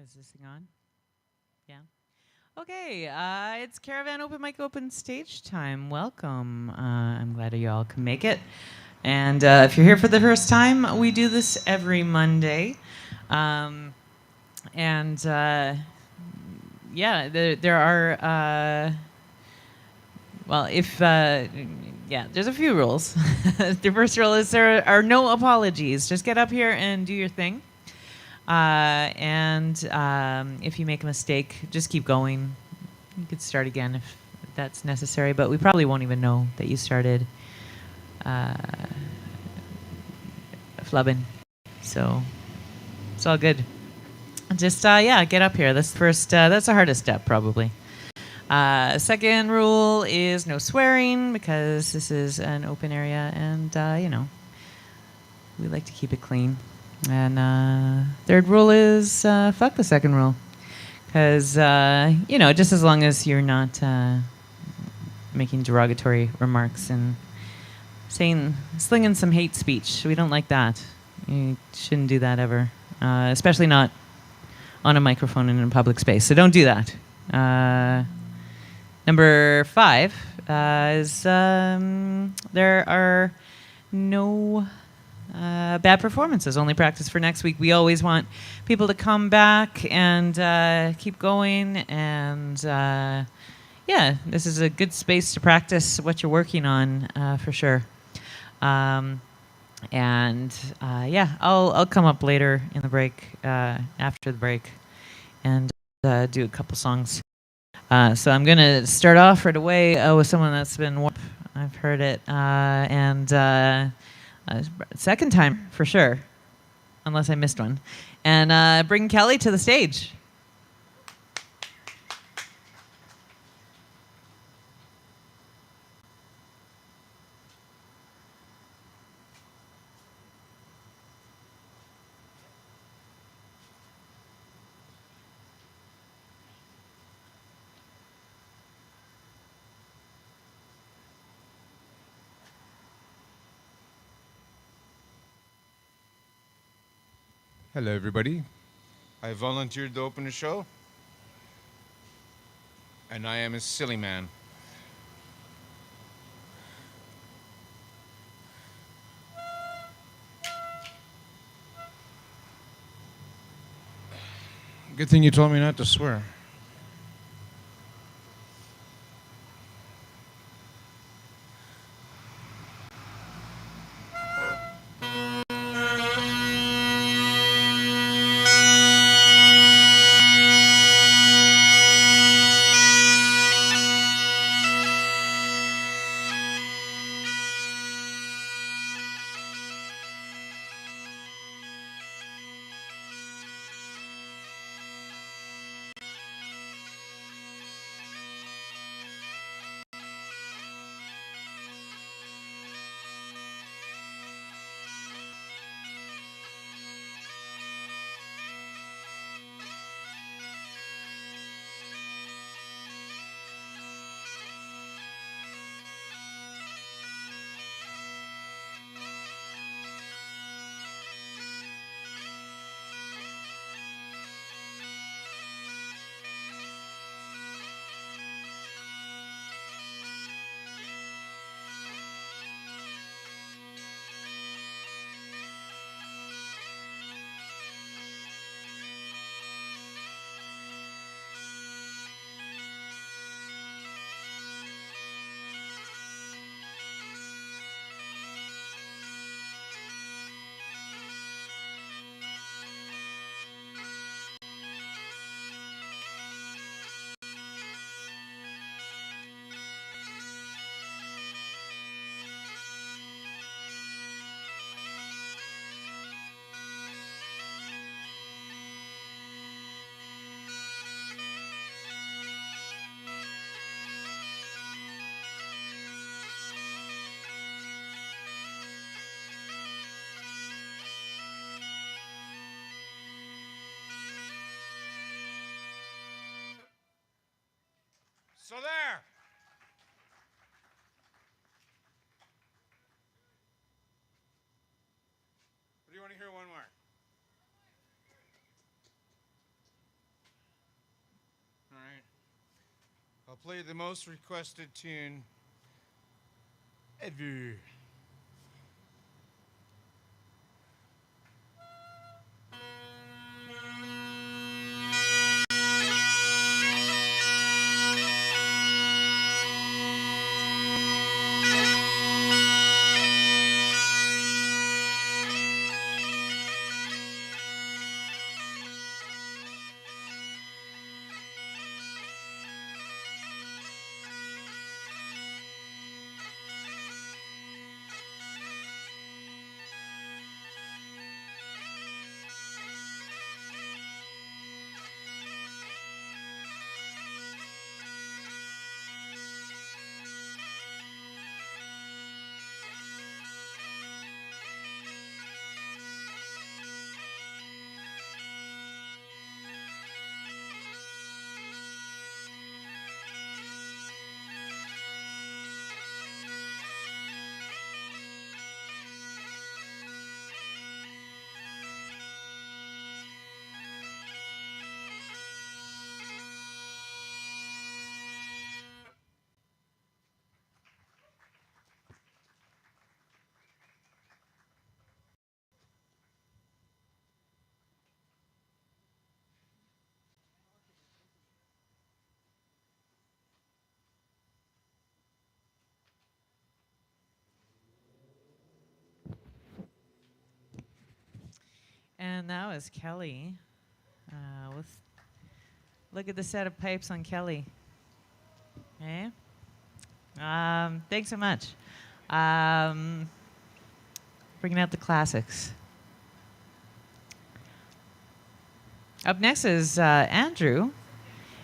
Is this thing on? Yeah. Okay, it's CaRaVaN Open Mic Open Stage time. Welcome. I'm glad you all can make it. And if you're here for the first time, we do this every Monday. And yeah, there are, well, if, yeah, there's a few rules. The first rule is there are no apologies. Just get up here and do your thing. And if you make a mistake, just keep going. You could start again if that's necessary, but we probably won't even know that you started flubbing. So it's all good. Just yeah, get up here. That's first. That's the hardest step, probably. Second rule is no swearing because this is an open area, and you know, we like to keep it clean. And third rule is fuck the second rule, because you know, just as long as you're not making derogatory remarks and slinging some hate speech, we don't like that. You shouldn't do that ever, especially not on a microphone in a public space. So don't do that. Number 5 is there are no bad performances, only practice for next week. We always want people to come back and keep going. And yeah, this is a good space to practice what you're working on for sure. And yeah, I'll come up later in the break, after the break, and do a couple songs. So I'm going to start off right away with someone that's been I've heard it, and second time for sure, unless I missed one. And bring Kelly to the stage. Hello, everybody. I volunteered to open the show, and I am a silly man. Good thing you told me not to swear. So there. Or do you want to hear one more? I'll play the most requested tune ever. And that was Kelly. Look at the set of pipes on Kelly. Okay. Thanks so much. Bringing out the classics. Up next is Andrew.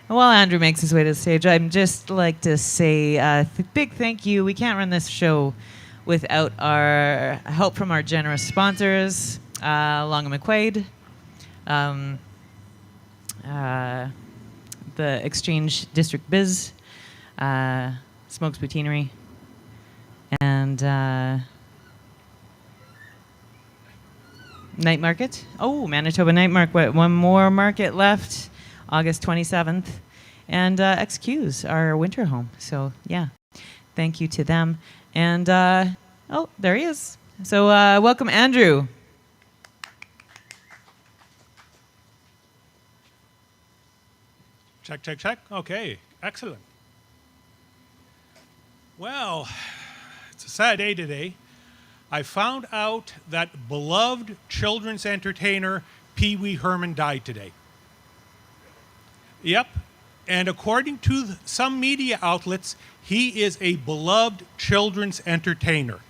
And while Andrew makes his way to the stage, I'd just like to say a big thank you. We can't run this show without our help from our generous sponsors, along with McQuade, the Exchange District Biz, Smokes Poutinerie, and Night Market. Oh, Manitoba Night Market. One more market left, August 27th. And XQ's, our winter home. So, yeah, thank you to them. And, oh, there he is. So, welcome, Andrew. Check, check, check. Okay, excellent. Well, it's a sad day today. I found out that beloved children's entertainer Pee Wee Herman died today. Yep, and according to some media outlets, he is a beloved children's entertainer.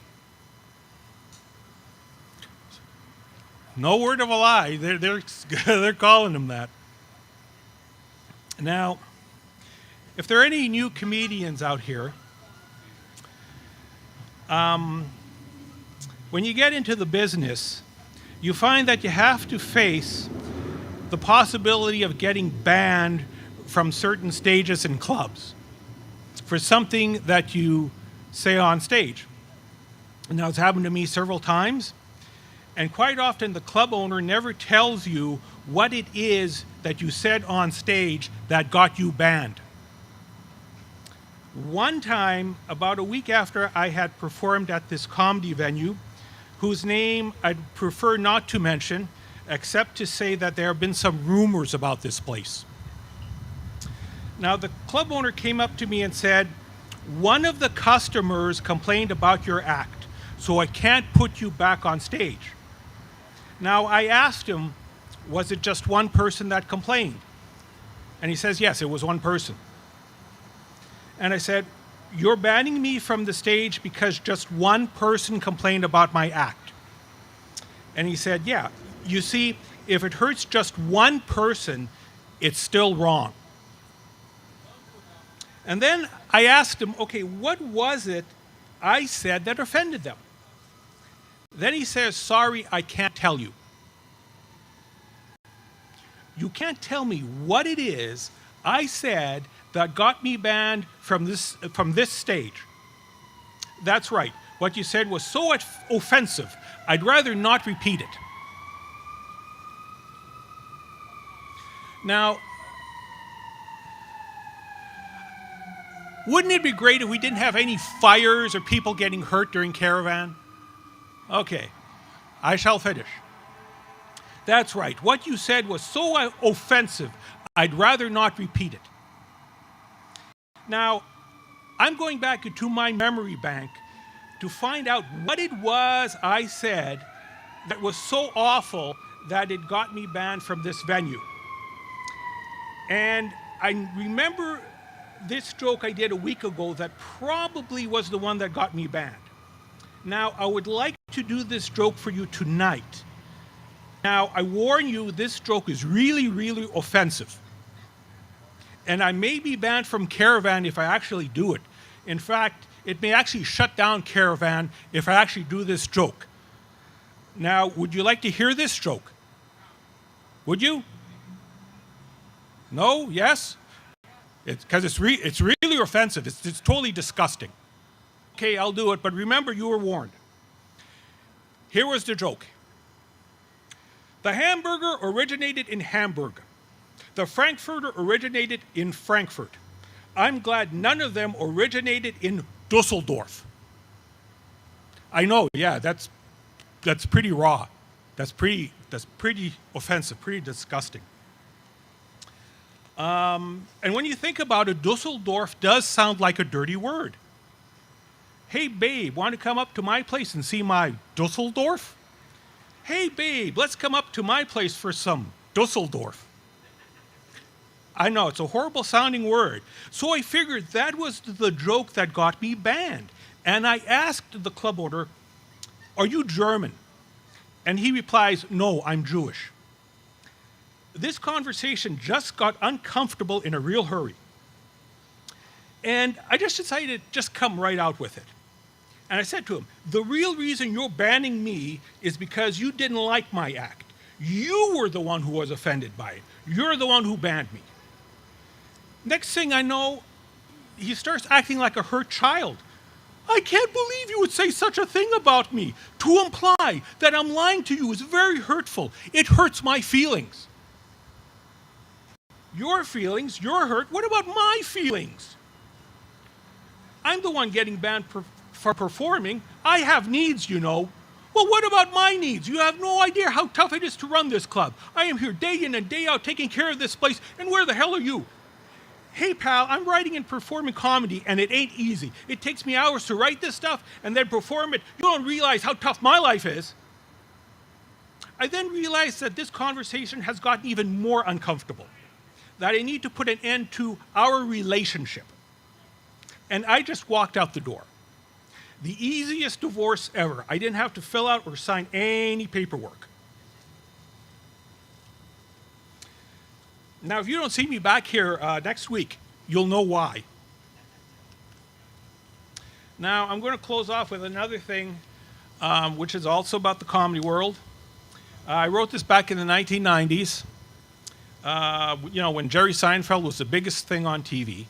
No word of a lie. They're calling him that. Now, if there are any new comedians out here, when you get into the business, you find that you have to face the possibility of getting banned from certain stages and clubs for something that you say on stage. Now, it's happened to me several times, and quite often the club owner never tells you what it is that you said on stage that got you banned. One time, about a week after I had performed at this comedy venue, whose name I'd prefer not to mention, except to say that there have been some rumors about this place. Now, the club owner came up to me and said, "One of the customers complained about your act, so I can't put you back on stage." Now, I asked him, was it just one person that complained? And he says, yes, it was one person. And I said, you're banning me from the stage because just one person complained about my act? And he said, yeah, you see, if it hurts just one person, it's still wrong. And then I asked him, okay, what was it I said that offended them? Then he says, sorry, I can't tell you. You can't tell me what it is I said that got me banned from this stage. That's right. What you said was so offensive, I'd rather not repeat it. Now, Wouldn't it be great if we didn't have any fires or people getting hurt during CaRaVaN? Okay, I shall finish. That's right. What you said was so offensive, I'd rather not repeat it. Now, I'm going back into my memory bank to find out what it was I said that was so awful that it got me banned from this venue. And I remember this joke I did a week ago that probably was the one that got me banned. Now, I would like to do this joke for you tonight. Now, I warn you, this joke is really, really offensive. And I may be banned from CaRaVaN if I actually do it. In fact, it may actually shut down CaRaVaN if I actually do this joke. Now, would you like to hear this joke? Would you? No? Yes? Because it's really offensive. It's totally disgusting. Okay, I'll do it, but remember, you were warned. Here was the joke. The hamburger originated in Hamburg. The Frankfurter originated in Frankfurt. I'm glad none of them originated in Dusseldorf. I know, yeah, that's pretty raw. That's pretty offensive, pretty disgusting. And when you think about it, Dusseldorf does sound like a dirty word. Hey, babe, want to come up to my place and see my Dusseldorf? Hey, babe, let's come up to my place for some Dusseldorf. I know, it's a horrible sounding word. So I figured that was the joke that got me banned. And I asked the club owner, are you German? And he replies, no, I'm Jewish. This conversation just got uncomfortable in a real hurry. And I just decided to just come right out with it. And I said to him, the real reason you're banning me is because you didn't like my act. You were the one who was offended by it. You're the one who banned me. Next thing I know, he starts acting like a hurt child. I can't believe you would say such a thing about me. To imply that I'm lying to you is very hurtful. It hurts my feelings. Your feelings, you're hurt. What about my feelings? I'm the one getting banned for performing. I have needs, you know. Well, what about my needs? You have no idea how tough it is to run this club. I am here day in and day out taking care of this place, and where the hell are you? Hey, pal, I'm writing and performing comedy, and it ain't easy. It takes me hours to write this stuff and then perform it. You don't realize how tough my life is. I then realized that this conversation has gotten even more uncomfortable, that I need to put an end to our relationship. And I just walked out the door. The easiest divorce ever. I didn't have to fill out or sign any paperwork. Now, if you don't see me back here next week, you'll know why. Now, I'm going to close off with another thing, which is also about the comedy world. I wrote this back in the 1990s, when Jerry Seinfeld was the biggest thing on TV.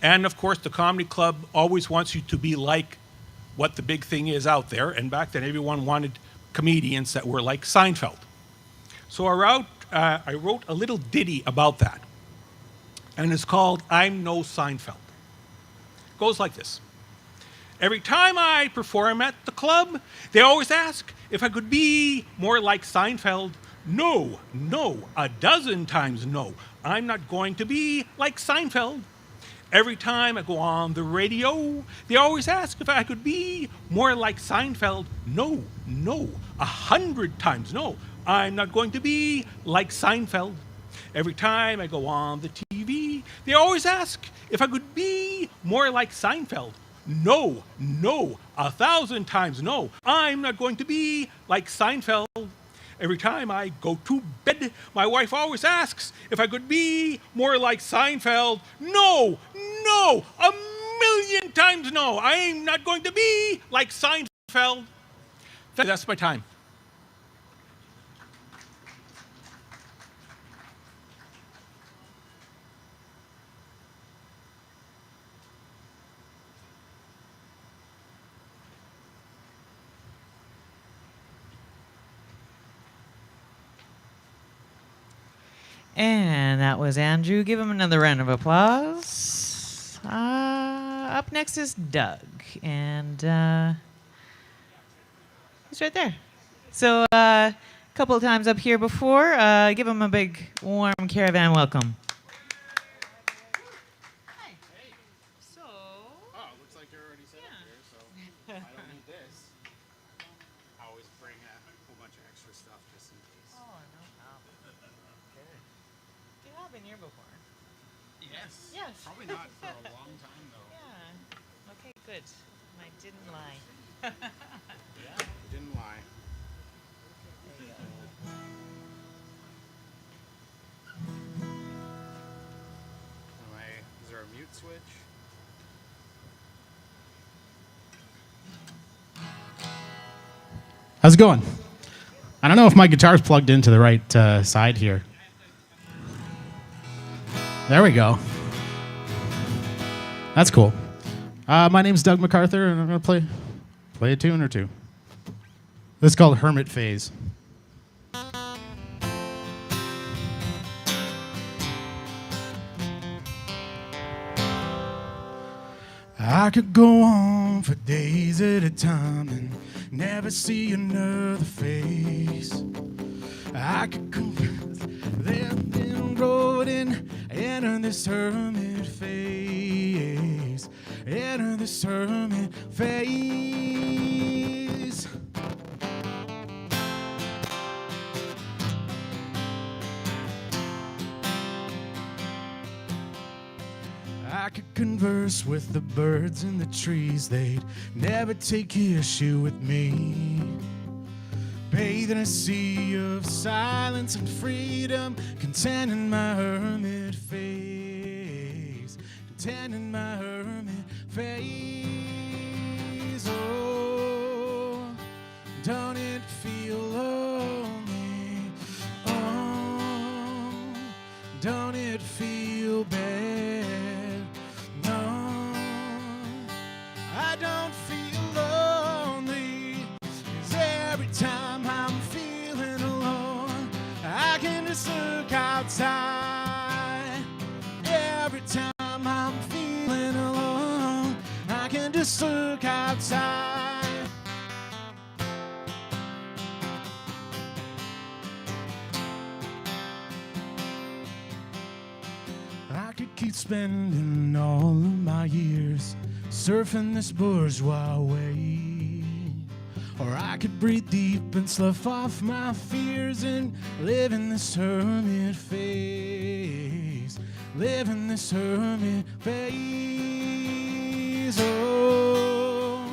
And, of course, the comedy club always wants you to be like what the big thing is out there. And back then, everyone wanted comedians that were like Seinfeld. So I wrote a little ditty about that. And it's called I'm No Seinfeld. It goes like this. Every time I perform at the club, they always ask if I could be more like Seinfeld. No, a dozen times no. I'm not going to be like Seinfeld. Every time I go on the radio, they always ask if I could be more like Seinfeld. No, 100 times no. I'm not going to be like Seinfeld. Every time I go on the TV, they always ask if I could be more like Seinfeld. No, 1,000 times no. I'm not going to be like Seinfeld. Every time I go to bed, my wife always asks if I could be more like Seinfeld. No, 1,000,000 times no. I'm not going to be like Seinfeld. That's my time. And that was Andrew. Give him another round of applause. up next is Doug, and he's right there. So a couple of times up here before. Give him a big, warm CaRaVaN welcome. Hi. Hey. So. Oh, looks like you're already set up here, so I don't need this. I always bring a whole bunch of extra stuff just in case. Oh, no problem. Good. You have been here before. Yes. Yes. Probably not for a long time though. Yeah. Okay, good. I didn't lie. Yeah, you didn't lie. There you go. Is there a mute switch? How's it going? I don't know if my guitar's plugged into the right side here. There we go. That's cool. My name's Doug MacArthur, and I'm going to play a tune or two. This is called Hermit Phase. I could go on for days at a time and never see another face. I could go then road and enter this hermit phase. Enter this hermit phase. I could converse with the birds in the trees. They'd never take issue with me. Bathe in a sea of silence and freedom, content in my hermit phase. Content in my hermit phase. Oh, don't it feel lonely? Oh, don't it feel bad? No, I don't feel lonely, 'cause every time I'm feeling alone, I can just look outside. Every time I'm feeling alone, I can just look outside. I could keep spending all of my years surfing this bourgeois wave, or I could breathe deep and slough off my fears and live in this hermit phase. Live in this hermit phase. Oh,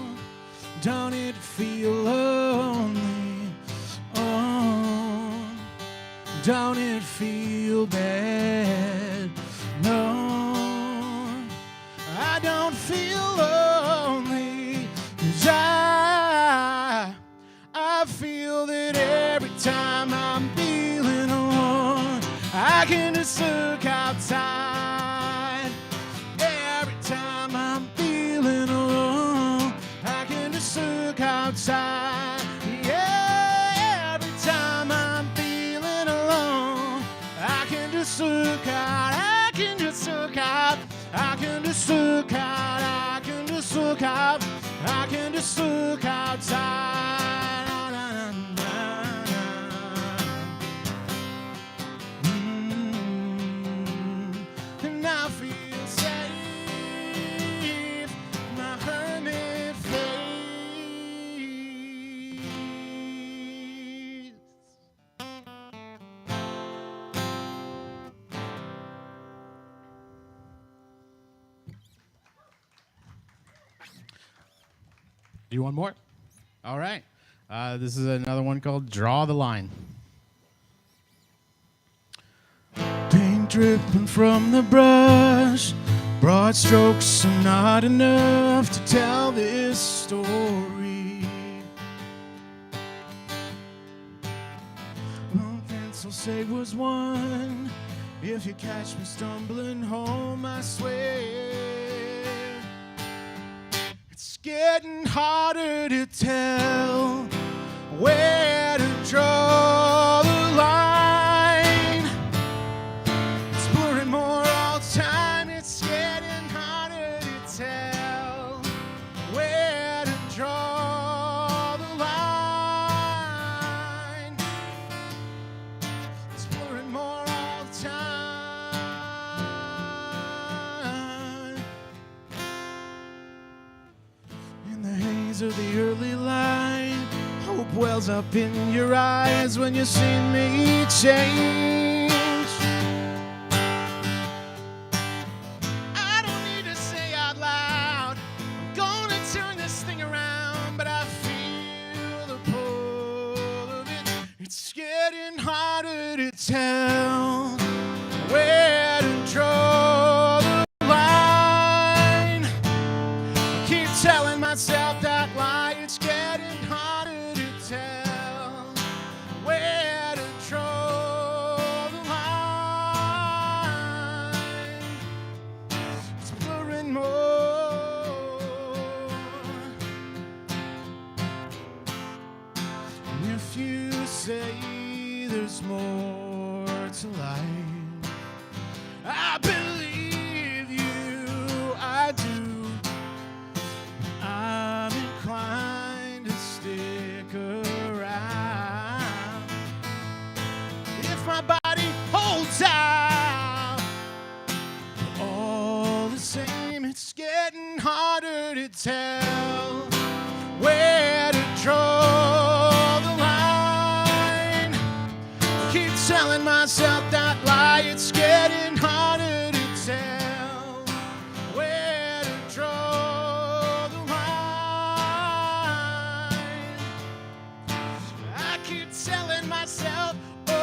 don't it feel lonely? Oh, don't it feel bad? No, I don't feel lonely, 'cause I feel that every time I'm feeling alone, I can just look outside. Every time I'm feeling alone, I can just look outside. Yeah, every time I'm feeling alone, I can just look out. I can just look out. I can just look out. I can just look out. I can just look outside. And I feel safe, my hermit phase. Do you want more? All right. This is another one called Draw the Line. Paint dripping from the brush, broad strokes are not enough to tell this story. One pencil say was one. If you catch me stumbling home, I swear it's getting harder to tell where to draw the line. It's blurring more all the time. It's getting harder to tell. of the early light. Hope wells up in your eyes when you see me change. I don't need to say out loud, I'm gonna turn this thing around, but I feel the pull of it. It's getting harder to tell where to draw the line. I keep telling myself that lie. It's getting harder to tell where to draw the line. It's blurring more. And if you say there's more to life, I believe you, I do. I'm inclined to stick around. If my body holds out, but all the same, it's getting harder to tell where to draw the line. Keep telling myself that lie. It's getting harder to tell where to draw the line. I keep telling myself, draw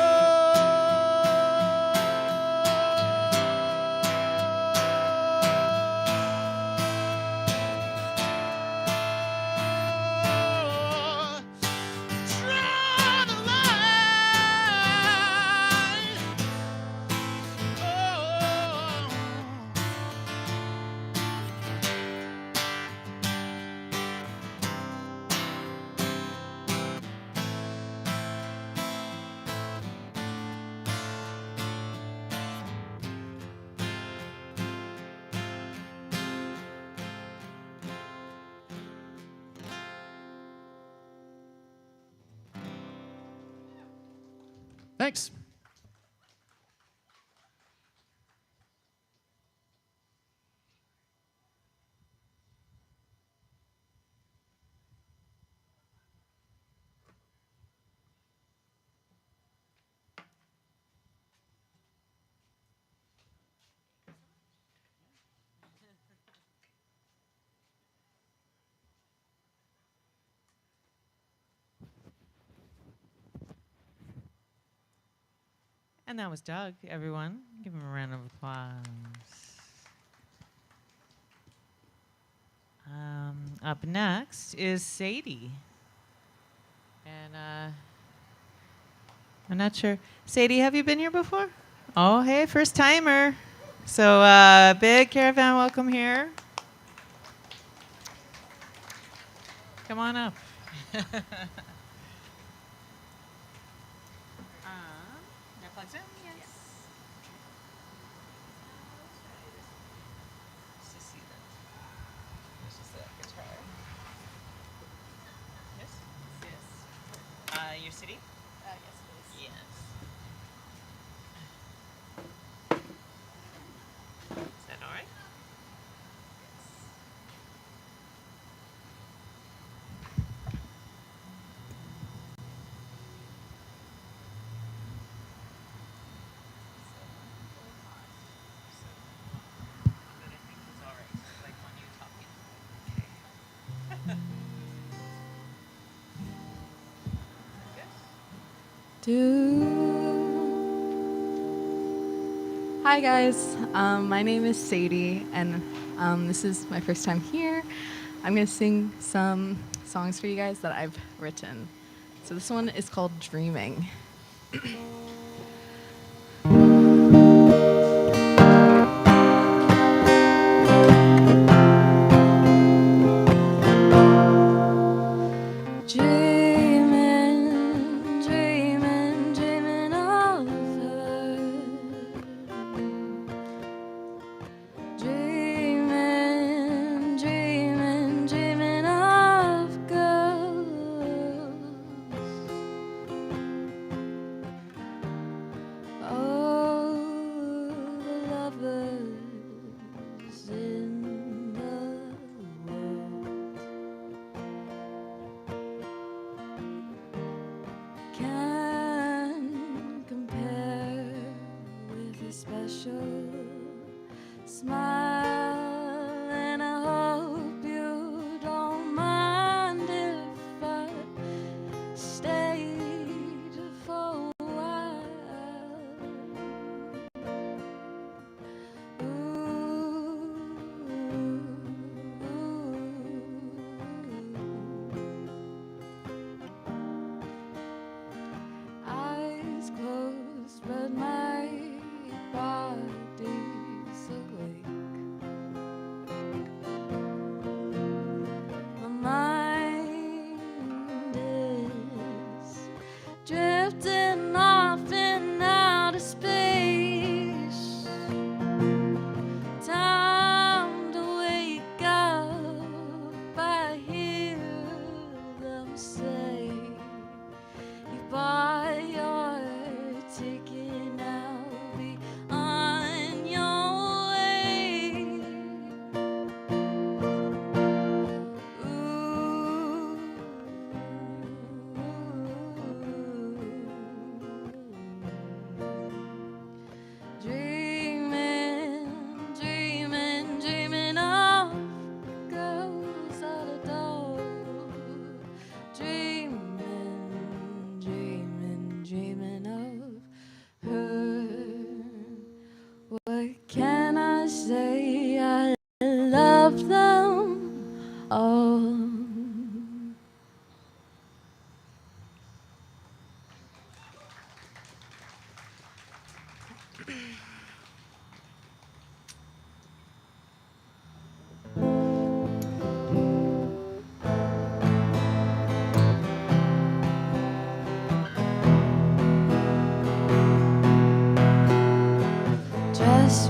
the line. Thanks. And that was Doug, everyone. Give him a round of applause. Up next is Sadie. And I'm not sure. Sadie, have you been here before? Oh, hey, first timer. So big CaRaVaN welcome here. Come on up. That plugs in? Yes. Let's just see that. Let's just the guitar. Yes? Yes. Your city? Yes, please. Yes. Is that all right? Hi guys, my name is Sadie, and this is my first time here. I'm gonna sing some songs for you guys that I've written. So this one is called Dreaming.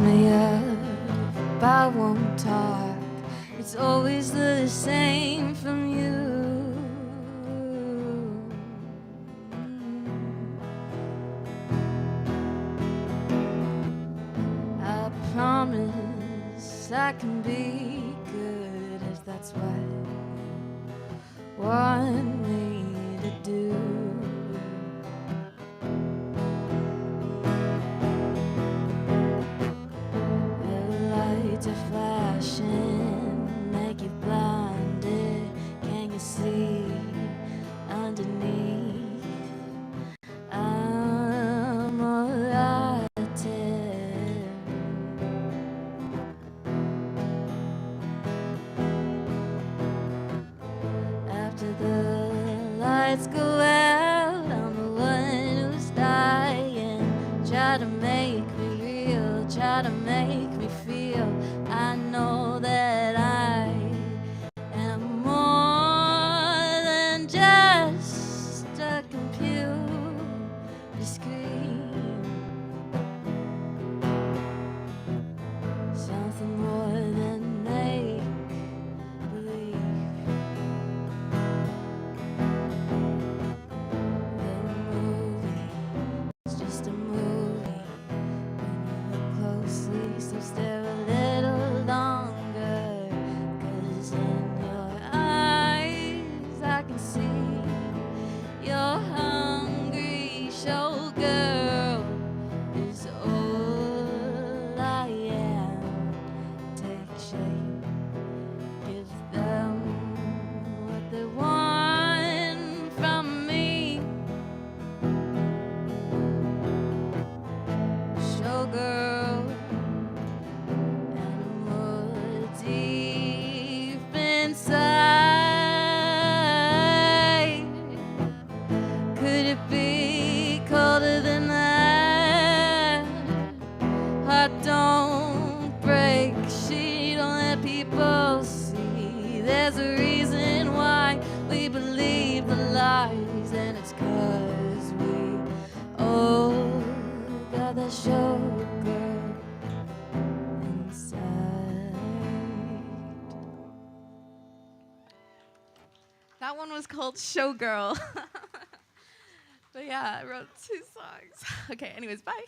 me up, I won't talk. It's always the same from you. I promise I can be good if that's what you want me to do. Lights are flashing, make you blinded. Can you see underneath? I'm alive. After the lights go out, I'm the one who's dying. Try to make me real, try to make me feel. I know that I am more than just a computer screen. Something more than make believe. It's just a movie. When you look closely, so stare a little longer. 'Cause in your eyes I can see you're hungry. Showgirl is all I am. Take shape, give them what they want from me. Showgirl, and more deep inside. Could it be colder than that? Heart don't break, she don't let people see. There's a reason why we believe the lies, and it's 'cause we all got that showgirl inside. That one was called Showgirl. But yeah, I wrote 2 songs. Okay, anyways, bye.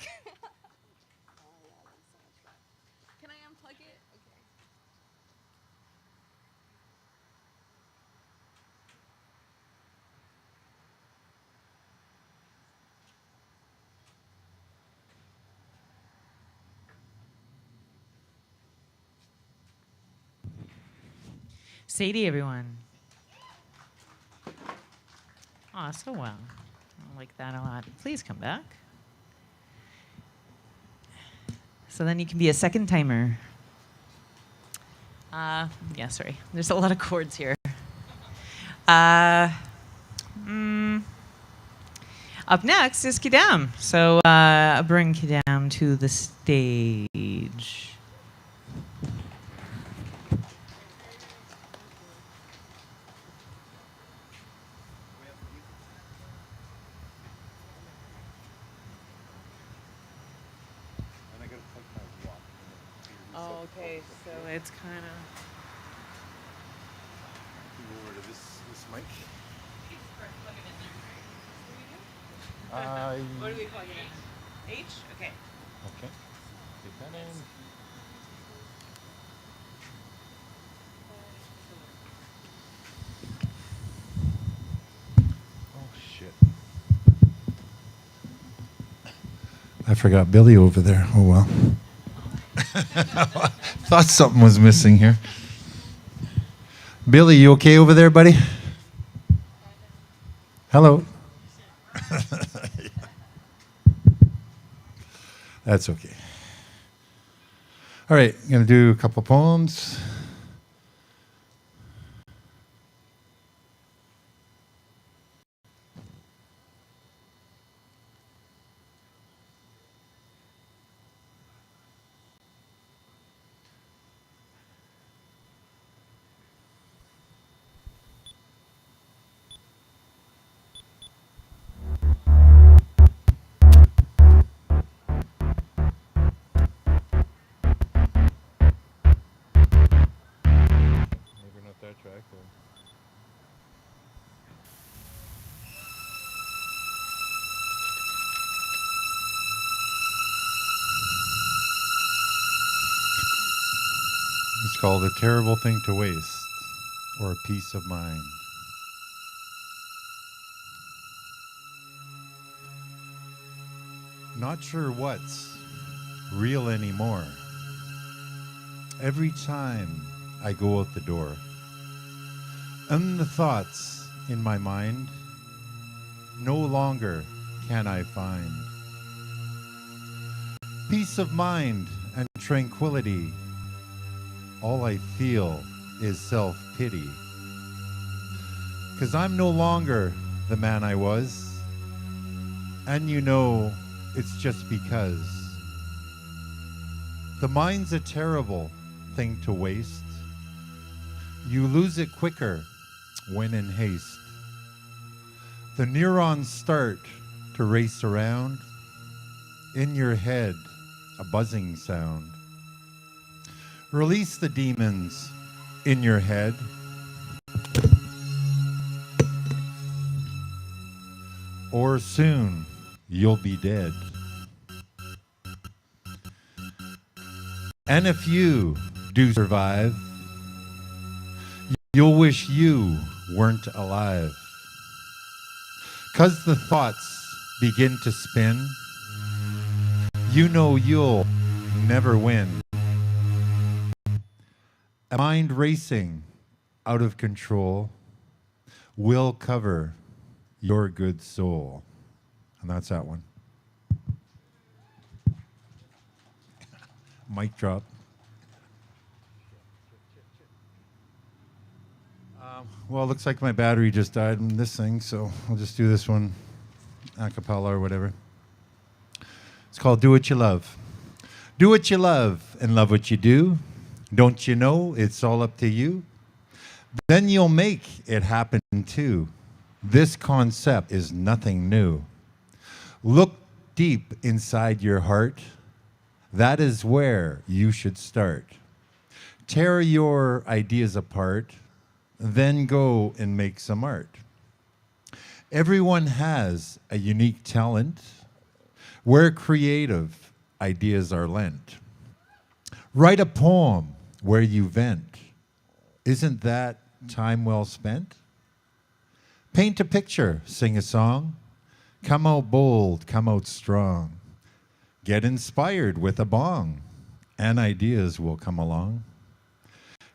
Can I unplug it? Okay. Sadie, everyone. Oh, so well. I like that a lot. Please come back. So then you can be a second timer. Yeah, sorry. There's a lot of chords here. Up next is Kidam. So bring Kidam to the stage. Oh, okay. So it's kind of. Go over to this mic. What do we plug it in? H? Okay. Okay. Take that in. Oh shit. I forgot Billy over there. Oh well. Thought something was missing here. Billy, you okay over there, buddy? Hello. That's okay. All right, I'm going to do a couple poems. that track. It's called A Terrible Thing to Waste, or A Peace of Mind. Not sure what's real anymore. Every time I go out the door, and the thoughts in my mind no longer can I find. Peace of mind and tranquility, all I feel is self-pity. 'Cause I'm no longer the man I was, and you know it's just because. The mind's a terrible thing to waste. You lose it quicker when in haste. The neurons start to race around. In your head, a buzzing sound. Release the demons in your head. Or soon you'll be dead. And if you do survive, you'll wish you weren't alive. 'Cause the thoughts begin to spin, you know you'll never win. A mind racing out of control will cover your good soul. And that's that one. Mic drop. Well, it looks like my battery just died in this thing, so I'll just do this one a cappella or whatever. It's called Do What You Love. Do what you love and love what you do. Don't you know it's all up to you? Then you'll make it happen too. This concept is nothing new. Look deep inside your heart. That is where you should start. Tear your ideas apart, then go and make some art. Everyone has a unique talent where creative ideas are lent. Write a poem where you vent. Isn't that time well spent? Paint a picture, sing a song. Come out bold, come out strong. Get inspired with a bong, and ideas will come along.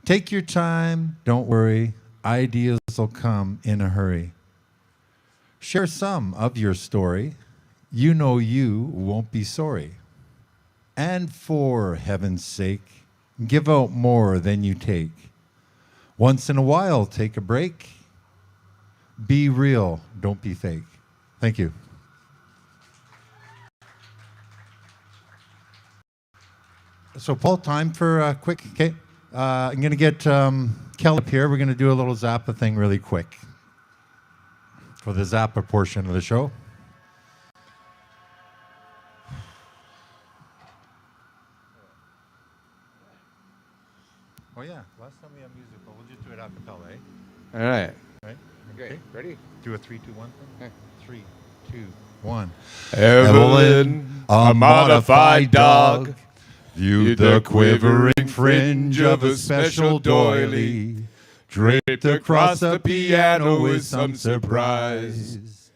Take your time, don't worry. Ideas will come in a hurry. Share some of your story. You know you won't be sorry. And for heaven's sake, give out more than you take. Once in a while, take a break. Be real, don't be fake. Thank you. So, Paul, time for a quick, okay? I'm going to get Kelly up here. We're going to do a little Zappa thing really quick for the Zappa portion of the show. Oh, yeah. Last time we had musical, we'll just do it a cappella, eh? All right. Right? Okay. Ready? Do a 3, 2, 1 thing? Okay. 3, 2, 1. Evelyn, a modified dog, viewed the quivering fringe of a special doily, draped across the piano with some surprise.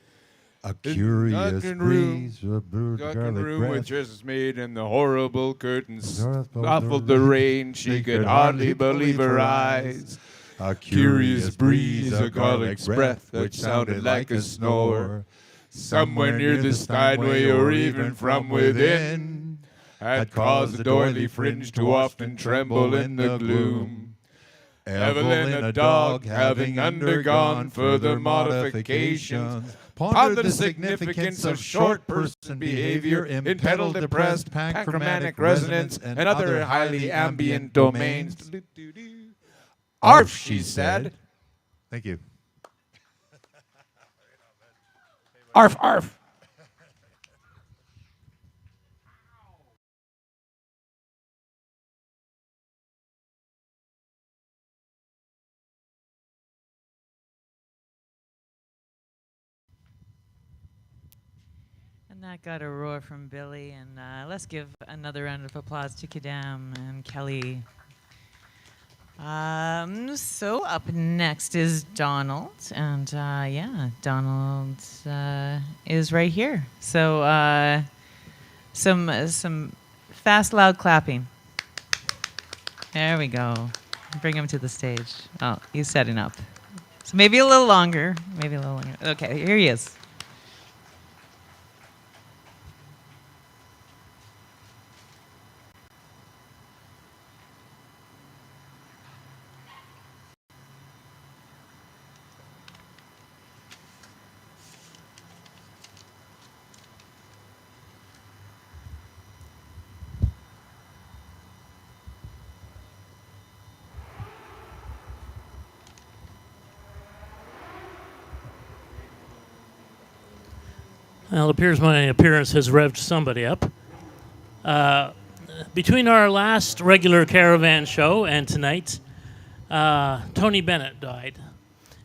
A curious breeze, a bird Darkened garlic room with breath. dresses made and the horrible curtains Muffled muffled the rain. She could hardly believe her eyes. A Curious breeze, a garlic's breath that sounded like a snore. Somewhere near the Steinway or even from within had caused the doily fringe to often tremble in the gloom. Evelyn, a dog, having undergone further modifications, pondered the significance of short person behavior in pedal depressed, panchromatic resonance, and other highly ambient domains. Arf, she said. Thank you. Arf, arf. That got a roar from Billy, and let's give another round of applause to Kadam and Kelly. So up next is Donald, and Donald is right here. So some fast, loud clapping. There we go. Bring him to the stage. Oh, he's setting up. So maybe a little longer. Maybe a little longer. Okay, here he is. Well, it appears my appearance has revved somebody up. Between our last regular CaRaVaN show and tonight, Tony Bennett died.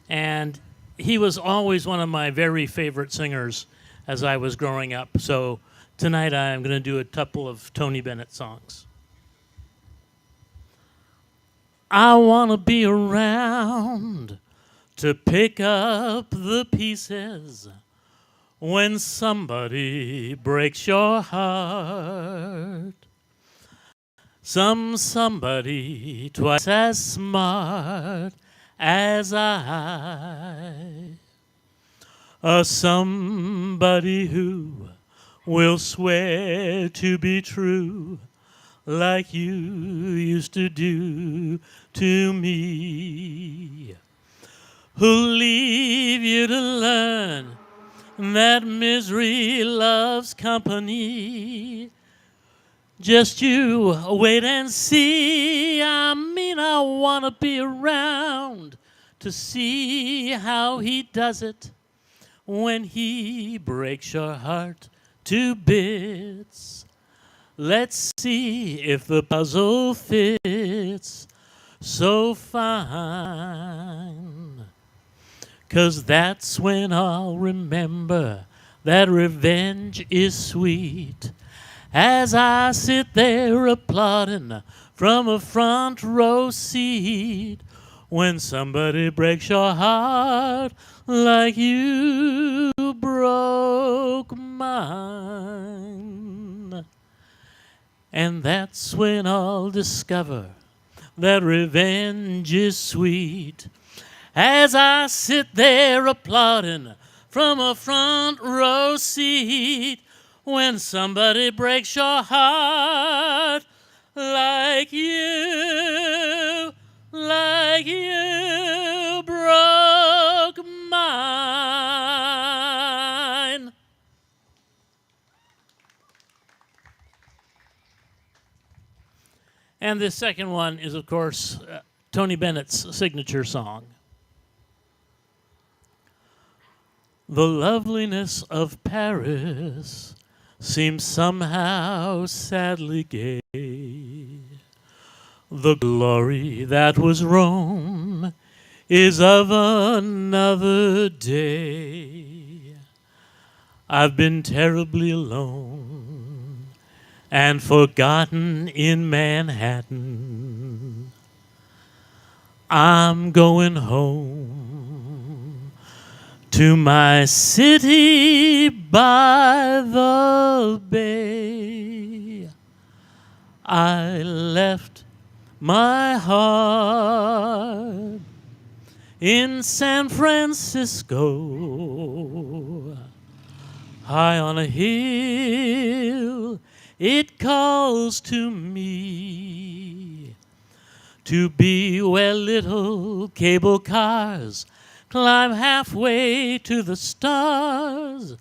And he was always one of my very favorite singers as I was growing up. So tonight I'm going to do a couple of Tony Bennett songs. I want to be around to pick up the pieces when somebody breaks your heart. Somebody twice as smart as I. Somebody who will swear to be true like you used to do to me. Who'll leave you to learn that misery loves company. Just you wait and see. I mean, I want to be around to see how he does it when he breaks your heart to bits. Let's see if the puzzle fits so fine. 'Cause that's when I'll remember that revenge is sweet. As I sit there applauding from a front row seat, when somebody breaks your heart like you broke mine. And that's when I'll discover that revenge is sweet. As I sit there applauding from a front row seat, when somebody breaks your heart like you broke mine. And the second one is, of course, Tony Bennett's signature song. The loveliness of Paris seems somehow sadly gay. The glory that was Rome is of another day. I've been terribly alone and forgotten in Manhattan. I'm going home to my city by the bay. I left my heart in San Francisco, high on a hill. It calls to me to be where little cable cars climb halfway to the stars.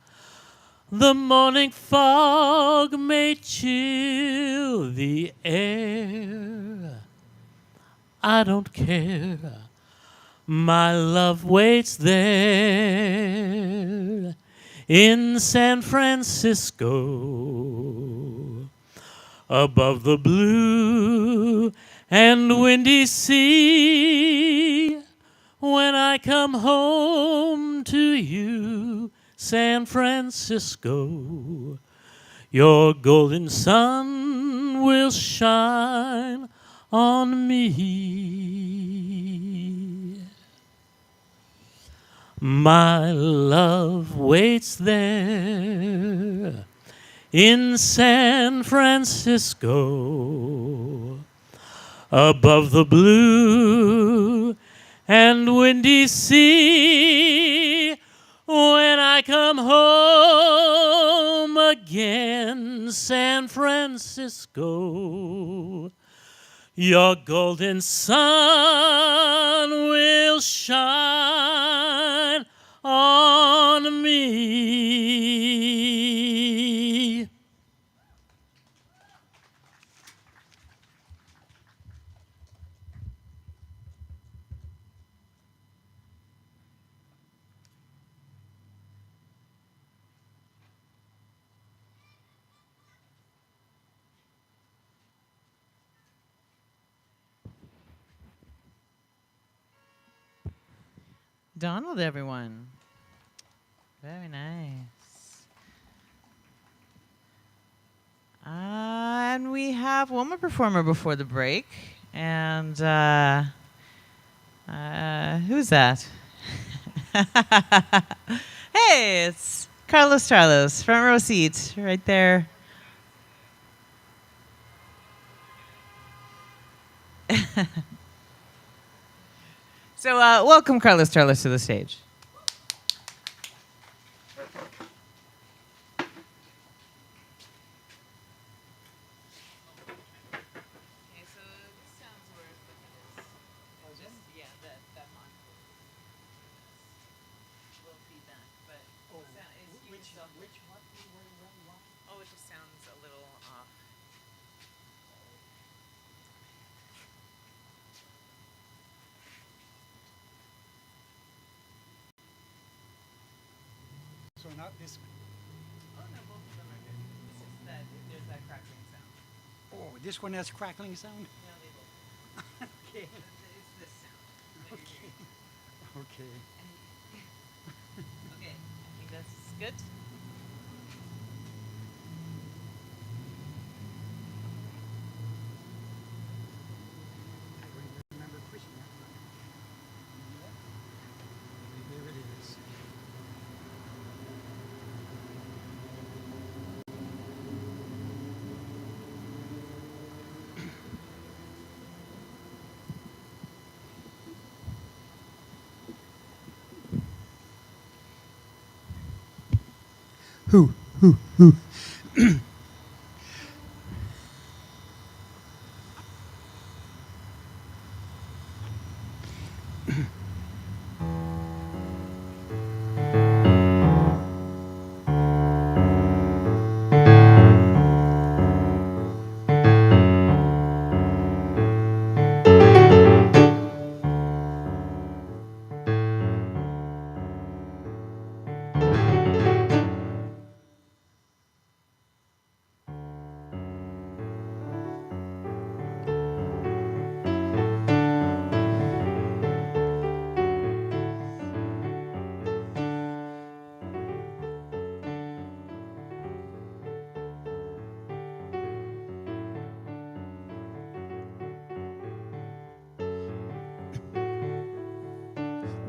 The morning fog may chill the air. I don't care. My love waits there in San Francisco, above the blue and windy sea. When I come home to you, San Francisco. Your golden sun will shine on me. My love waits there in San Francisco, above the blue and windy sea. When I come home again, San Francisco, your golden sun will shine on me. Donald, everyone. Very nice. And we have one more performer before the break. And who's that? Hey, it's Carlos Charlos, front row seat, right there. So welcome Carlos Charlos to the stage. So not this one. Oh, no, both of them are good. It's just that there's that crackling sound. Oh, this one has crackling sound? No, they both. Okay. It's this sound. Okay. Okay. Okay, I think that's good. I don't remember pushing that one. There it is. Who?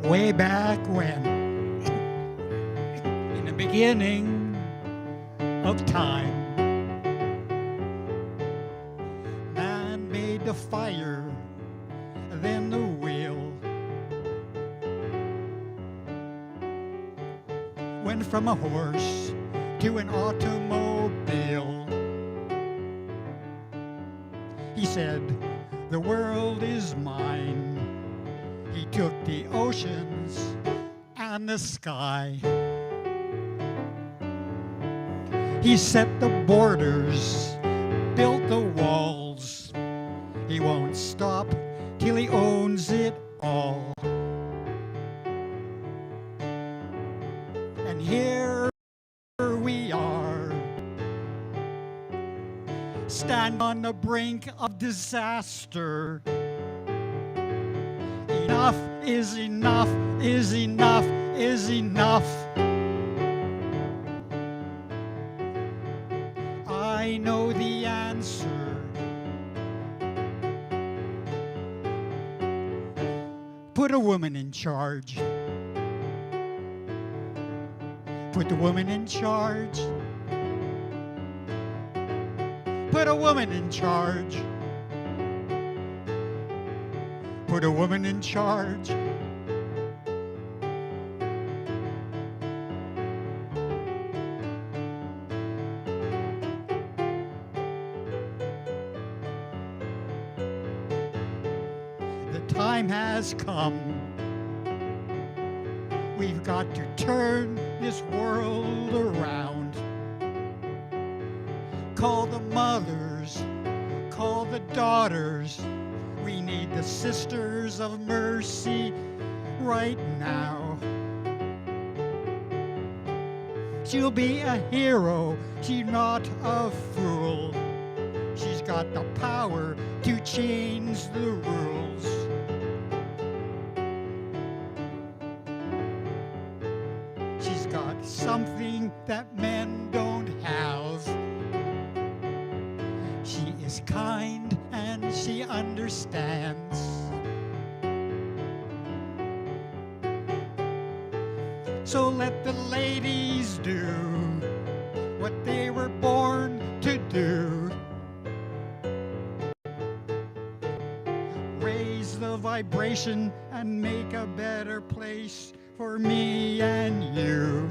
Way back when, in the beginning of time, man made the fire, then the wheel. Went from a horse to an automobile. He said, the world is mine. He took the oceans and the sky. He set the borders, built the walls. He won't stop till he owns it all. And here we are, stand on the brink of disaster. Enough is enough is enough is enough. Put a woman in charge. Put the woman in charge. Put a woman in charge. Put a woman in charge. The time has come. We've got to turn this world around. Call the mothers, call the daughters. We need the sisters of mercy right now. She'll be a hero, she's not a fool. She's got the power to change the rules. She's got something that men don't have. She is kind and she understands. So let the ladies do what they were born to do. Raise the vibration and make a better place for me and you.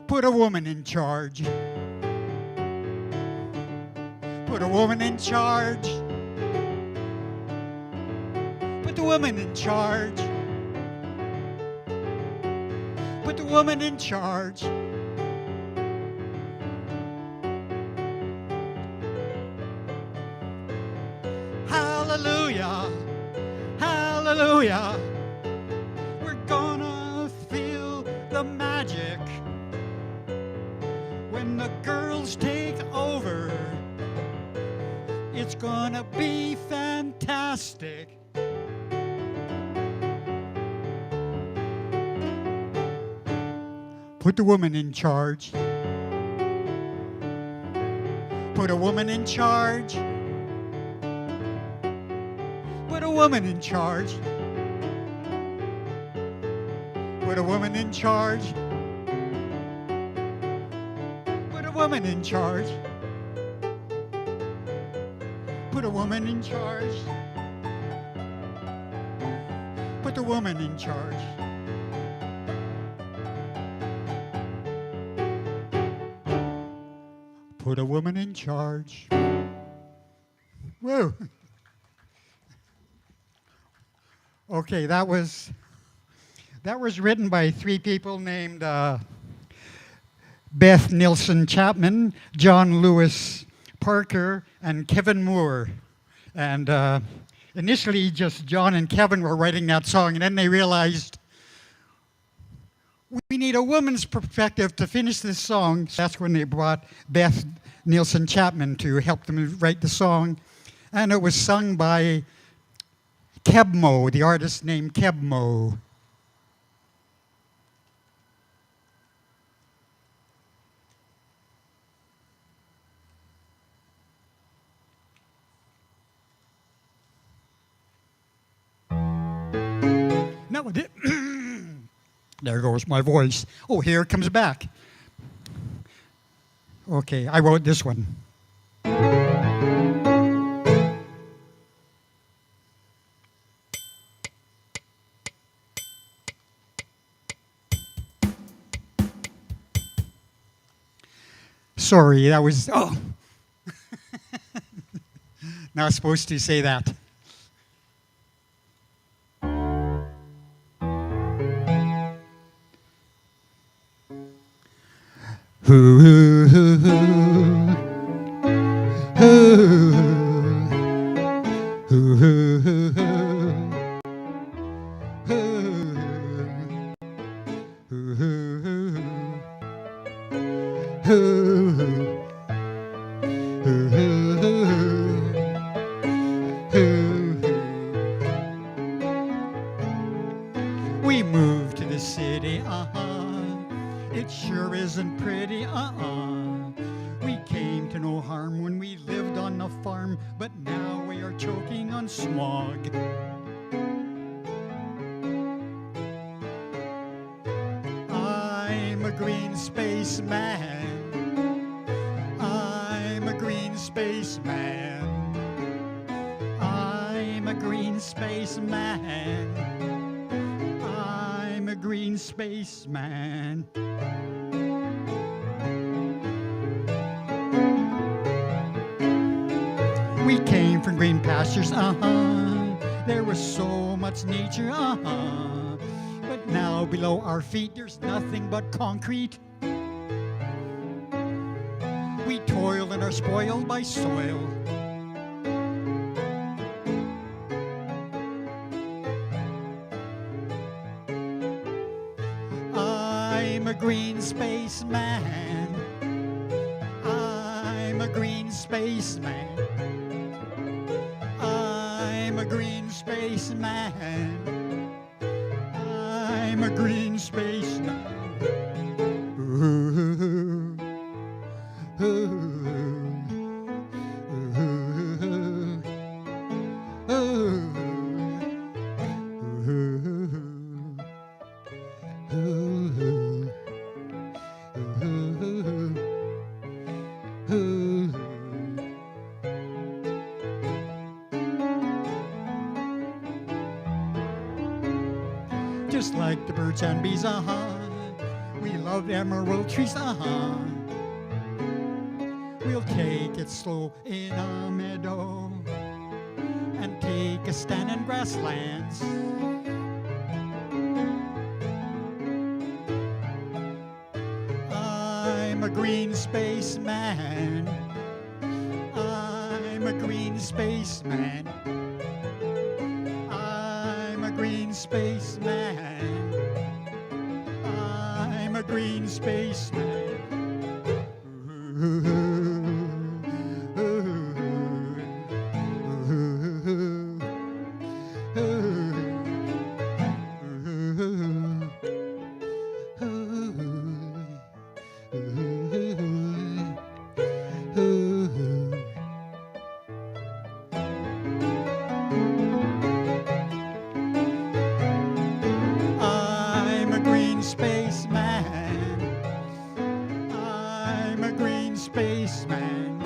Put a woman in charge. Put a woman in charge. Put the woman in charge. Put the woman in charge. Hallelujah. Hallelujah. We're gonna feel the magic when the girls take over. It's gonna be fantastic. Put the woman in charge. Put a woman in charge. Put a woman in charge. Put a woman in charge. Put a woman in charge. Put a woman in charge. Put the woman in charge. Put a woman in charge. Whoa. Okay, that was written by three people named Beth Nilsson Chapman, John Lewis Parker, and Kevin Moore. And initially just John and Kevin were writing that song, and then they realized we need a woman's perspective to finish this song. So that's when they brought Beth Nilsson Chapman to help them write the song. And it was sung by Kebmo, the artist named Kebmo. No, there goes my voice. Oh, here it comes back. Okay, I wrote this one. Sorry, that was, oh. Not supposed to say that. We moved to the city, it sure isn't pretty, We came to no harm when we lived on the farm, but now we are are choking on smog. I'm a green spaceman. I'm a green spaceman. I'm a green spaceman. I'm a green spaceman. We came from green pastures, there was so much nature, but now below our feet there's nothing but concrete. We toil and are spoiled by soil. I'm a green spaceman. I'm a green spaceman. I'm a green spaceman. I'm a green spaceman. Ooh, ooh, ooh, ooh, just like the birds and bees, we love emerald trees, we'll take it slow in a meadow and take a stand in grasslands. I'm a green spaceman. I'm a green spaceman. I'm a green spaceman. I'm a green spaceman. I'm a green spaceman. I'm a green spaceman.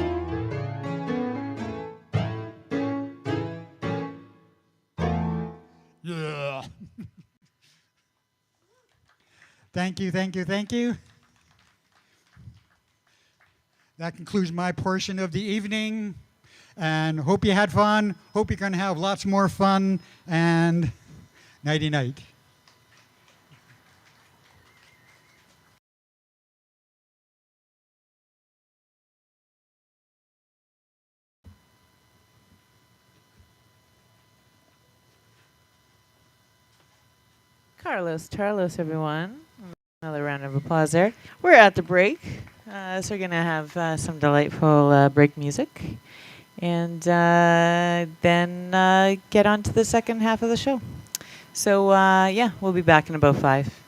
Yeah. Thank you, thank you, thank you. That concludes my portion of the evening. And hope you had fun. Hope you're going to have lots more fun. And nighty-night. Tarlos, everyone. Another round of applause there. We're at the break, so we're going to have some delightful break music, and then get on to the second half of the show. So, yeah, we'll be back in about 5.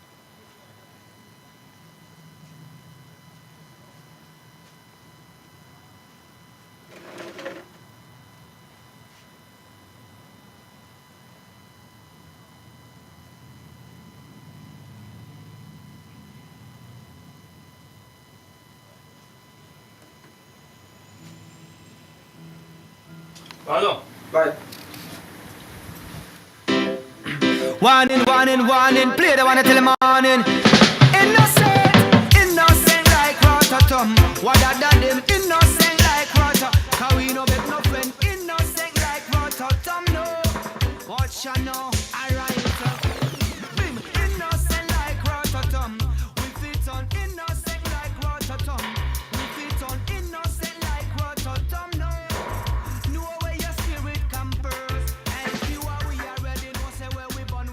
Hello. Bye. Warning, play the one until the morning. Innocent like Rototom. What are them innocent like Roto? Cause we no beg no friend. Innocent like Rototom, no. What ya know? Alright, bim. Innocent like Rototom. We fit on innocent like Rototom. We fit on innocent like Rototom, no. Know where your spirit compares. And if you are we already know say where we born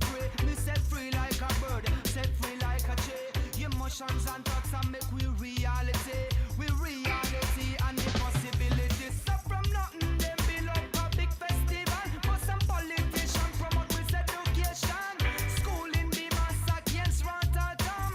free. Me set free like a bird, set free like a tree. Emotions and thoughts and make we reality. We reality and the possibilities. So from nothing them build up a big festival. For some politicians promote with education. Schooling the mass against Rotterdam.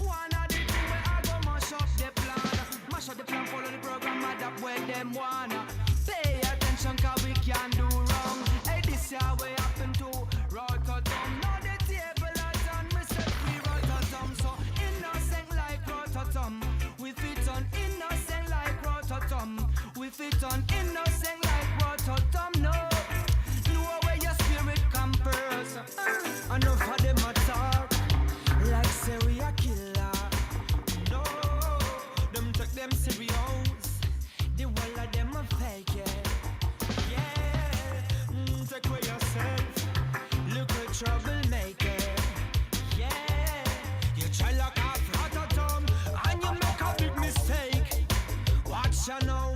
One of the two where I go mash up the plan. Mash up the plan, follow the program, adapt where them wanna. Pay attention on, cause we can do wrong. Hey, this year we happen to Rototom. Now the table are done, we set free Rototom. So innocent like Rototom. We fit on innocent like Rototom. We fit on innocent like Rototom. No, know where your spirit compares. Enough of them attack, like say we a killer. No, them take them serious. The whole of them a fake, yeah. Take away yourself, look a troublemaker, yeah. You try like a Rototom and you make a big mistake. Watch you know,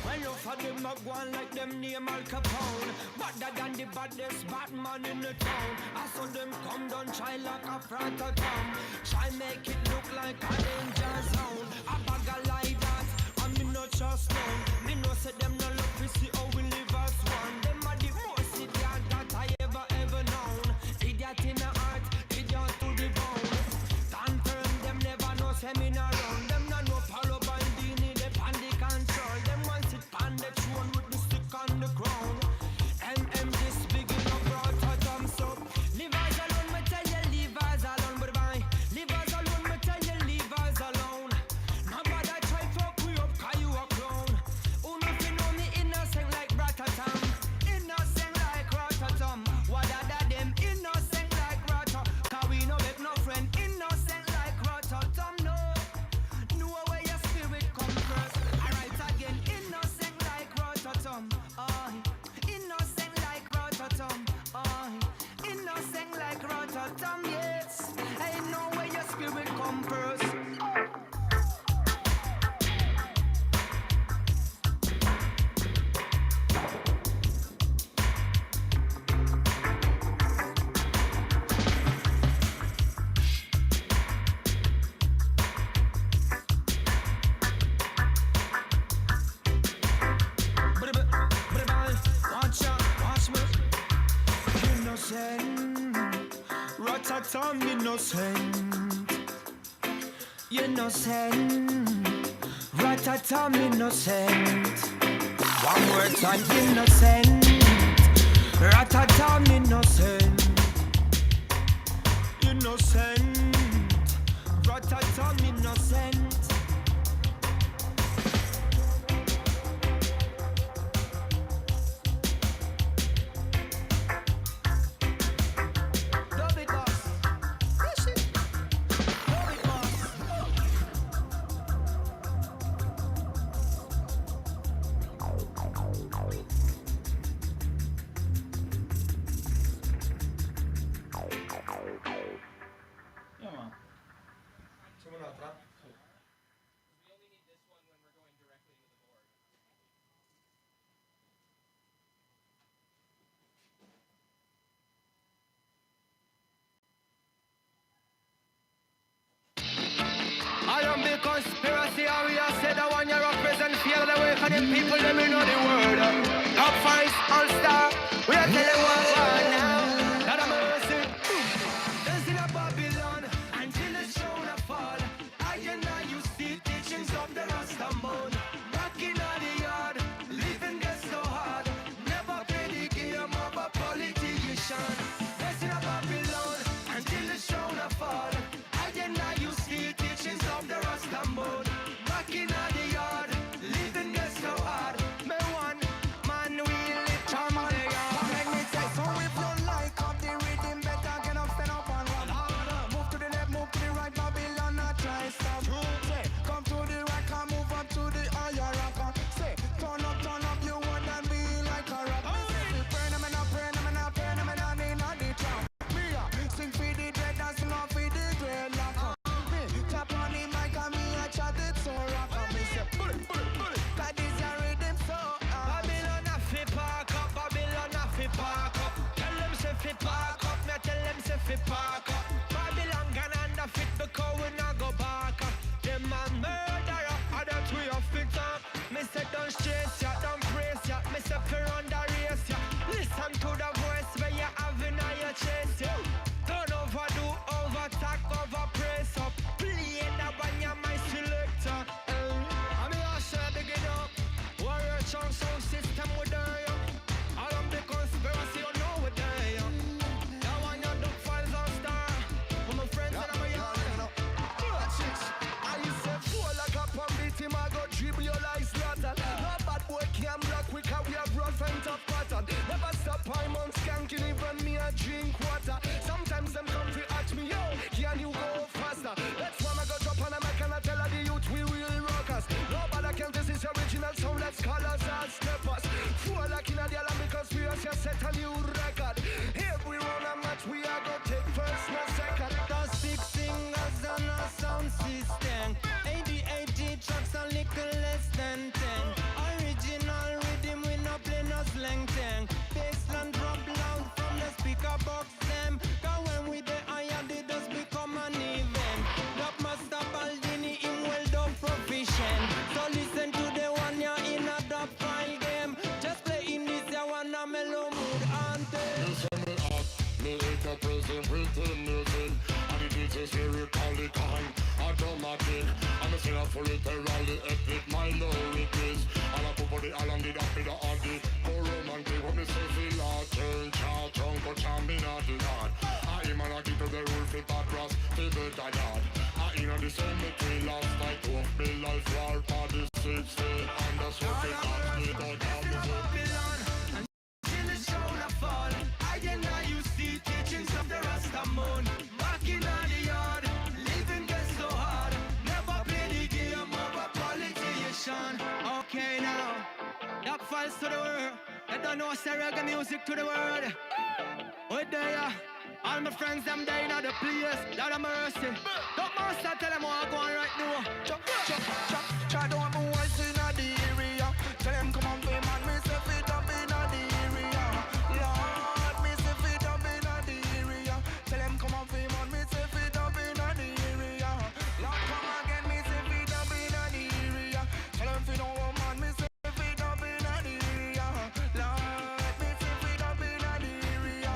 when you for them a go on like them name Al Capone. Better than the baddest Batman in the town. I saw them come down, try like a Rototom. Try make it look like a danger zone. A bag of like that, and me no trust none. Me no say them no love to see how we live as one. Them are the most idiot that I ever known. Idiot in the heart, idiot to the bone. Confirm them never know seminar round. Them no know Paulo Bandini, they pan the control. Them want sit pan the throne with the stick on the crown. this big enough Rototom. So leave us alone, me tell you, leave us alone. But bye, leave us alone, me tell you, leave us alone. Nobody try fuck we up, cause you a clown. Who nothing know me innocent like Rototom. Innocent like Rototom. What are them innocent like Rototom? Cause we no make no friend. Innocent like Rototom, no. Know where your spirit come first. Alright again, innocent like Rototom. Innocent like Rototom. Innocent like Rototom, yes. I know where your spirit come first. Rototom, innocent. Innocent. Rototom, innocent. One more time, innocent. Rototom, innocent. Innocent. Rototom, innocent. I don't be conspiracy, how we are said I want you represent fear the way for them people, them you know the word. Top five, all star, we are telling one now. Not a mercy. There's in a Babylon until the show not fall. I and now you see teachings of the Rastaman. Rocking on the yard, living gets so hard. Never play the game of a politician. There's in a Babylon until the show not fall. I and now you see teachings of the Rastaman. Rocking on the yard, living gets so hard. Me one man will live charm on the yard. Make me say so if you like up the rhythm, better get up, stand up and run harder. Move to the left, move to the right, Babylon, not try stop. Say, come to the right, and move up to the higher rock. Say, turn up, you want and be like a rock. Say, burn them and up, burn them and up, burn them and up, in the trap. Me sing for the dread, and sing off for the dreadlock. Me tap on the mic and me a chat it so rock. Me say, bullet, that is a rhythm so Babylon a fi park up, Babylon a fi park up. Tell them say fi park up, me tell them say fi park up. Babylon can under fit because we not go back up. Them a murderer, and that we a fit up. Me say don't chase ya, don't praise ya. Me say fi run the race ya. Listen to the voice where you have in your chest ya. Don't overdo, overtalk, overpraise up. Play that one ya my selector. I mean I say big it up. Warrior strong sound system with her. wanna drink water. Sometimes them come to ask me, yo, can you go faster? That's why I go drop on a mic and I tell her the youth we will rockers. Nobody can this is original sound, let's call us as steppers. Four like in a the alarm because we are set a new record. Every round a match we are gonna take first, no second. The 6 singers and a sound system. 80 tracks a little less than 10. Original rhythm we no play no slang tang. Bassline drop loud from the speaker box them. Cause when we the higher they just become an event. Dub master Baldini him well done proficient. So listen to the one you're in a dub file game. Just play in this ya one a mellow mood anthem. Me hit a present with the music. And the details very call it time automatic. I'm a singer for literally epic. My lyric is all I put for the island, the up in the oddy. Go romantic, what me say feel like turn child, trunk or champion of the yard. I am an addict to the rule for bad brass, for better yard. I in on the cemetery last night to up me life war for the 16. And that's what we got me go down the Babylon, until the show not fall. I and now you see teachings of the Rasta moon. Back in the yard, living gets so hard. Never play the game over politician. Okay now, that falls to the world. I don't know say reggae music to the world. What there? All my friends them dying at the place. Lord of mercy. Don't master tell them what I'm going right now. Chop, chop, chop. Try to have my voice in the area. Tell them come on, pay man, me say fit up in the area. Lord, me say fit up in the area. Tell them come on, pay man, me say fit up in the area. Lord, come again, me say fit up in the area. Tell them fit on man, me say fit up in the area. Lord, me say fit up in the area.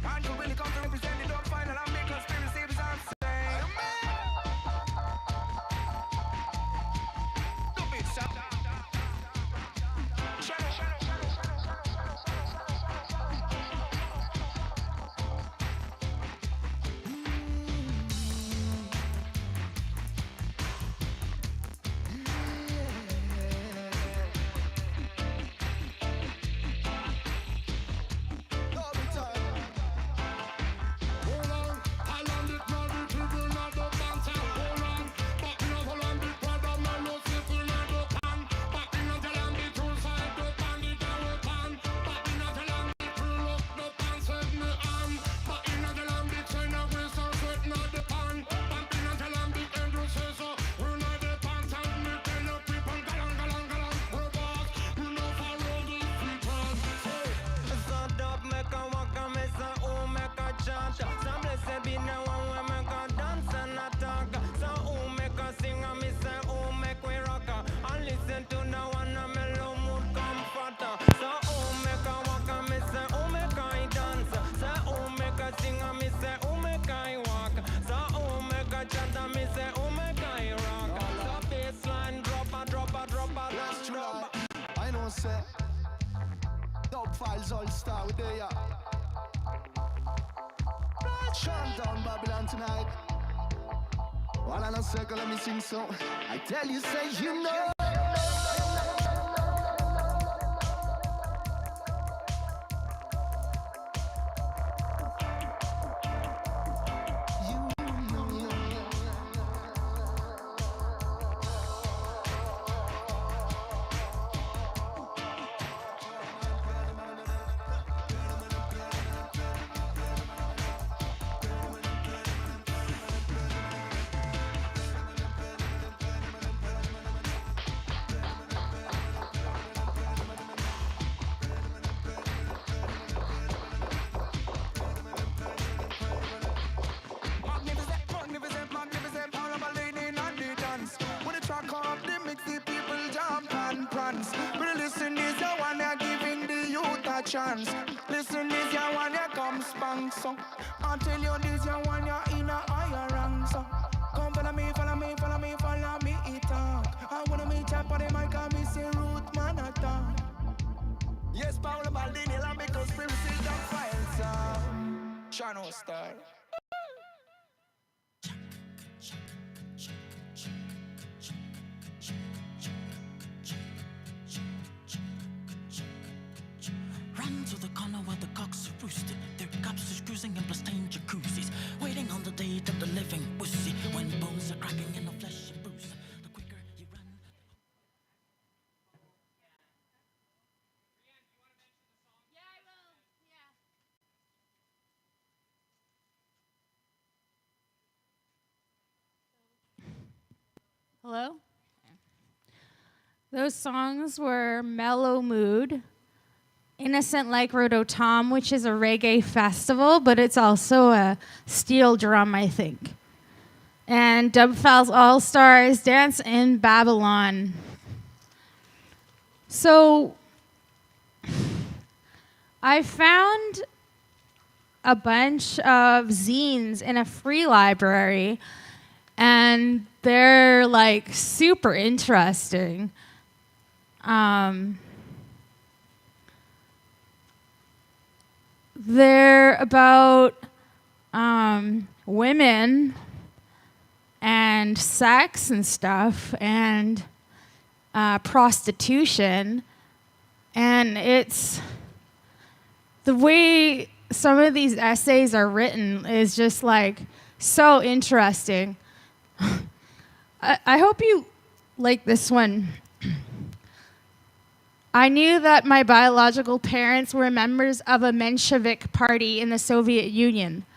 Man, you really come to represent the dog final and make conspiracy as I'm saying. Stop it, stop. I know say Dub Files All Star with the Shut down Babylon tonight. While I'm a circle, let me sing so. I tell you, say you know. Chance. Listen, this your one you come spank so. I tell you this your one you in a higher rank so. Come follow me, follow me, follow me, follow me, it talk. I wanna meet up on the mic and me say root man attack. Yes, Paolo Baldini, la me conspiracy Dub Files Channel Star. run to the corner where the cocks are roosted. Their cops are cruising in bloodstained jacuzzis, waiting on the date of the living pussy. When bones are cracking in the flesh and bruise, the quicker you run. Hello? Those songs were Mellow Mood, Innocent Like Roto Tom, which is a reggae festival, but it's also a steel drum, I think. And Dubfowl's All Stars, Dance in Babylon. So I found a bunch of zines in a free library, and they're like super interesting. They're about women and sex and stuff and prostitution. And it's the way some of these essays are written is just like so interesting. I hope you like this one. I knew that my biological parents were members of a Menshevik party in the Soviet Union.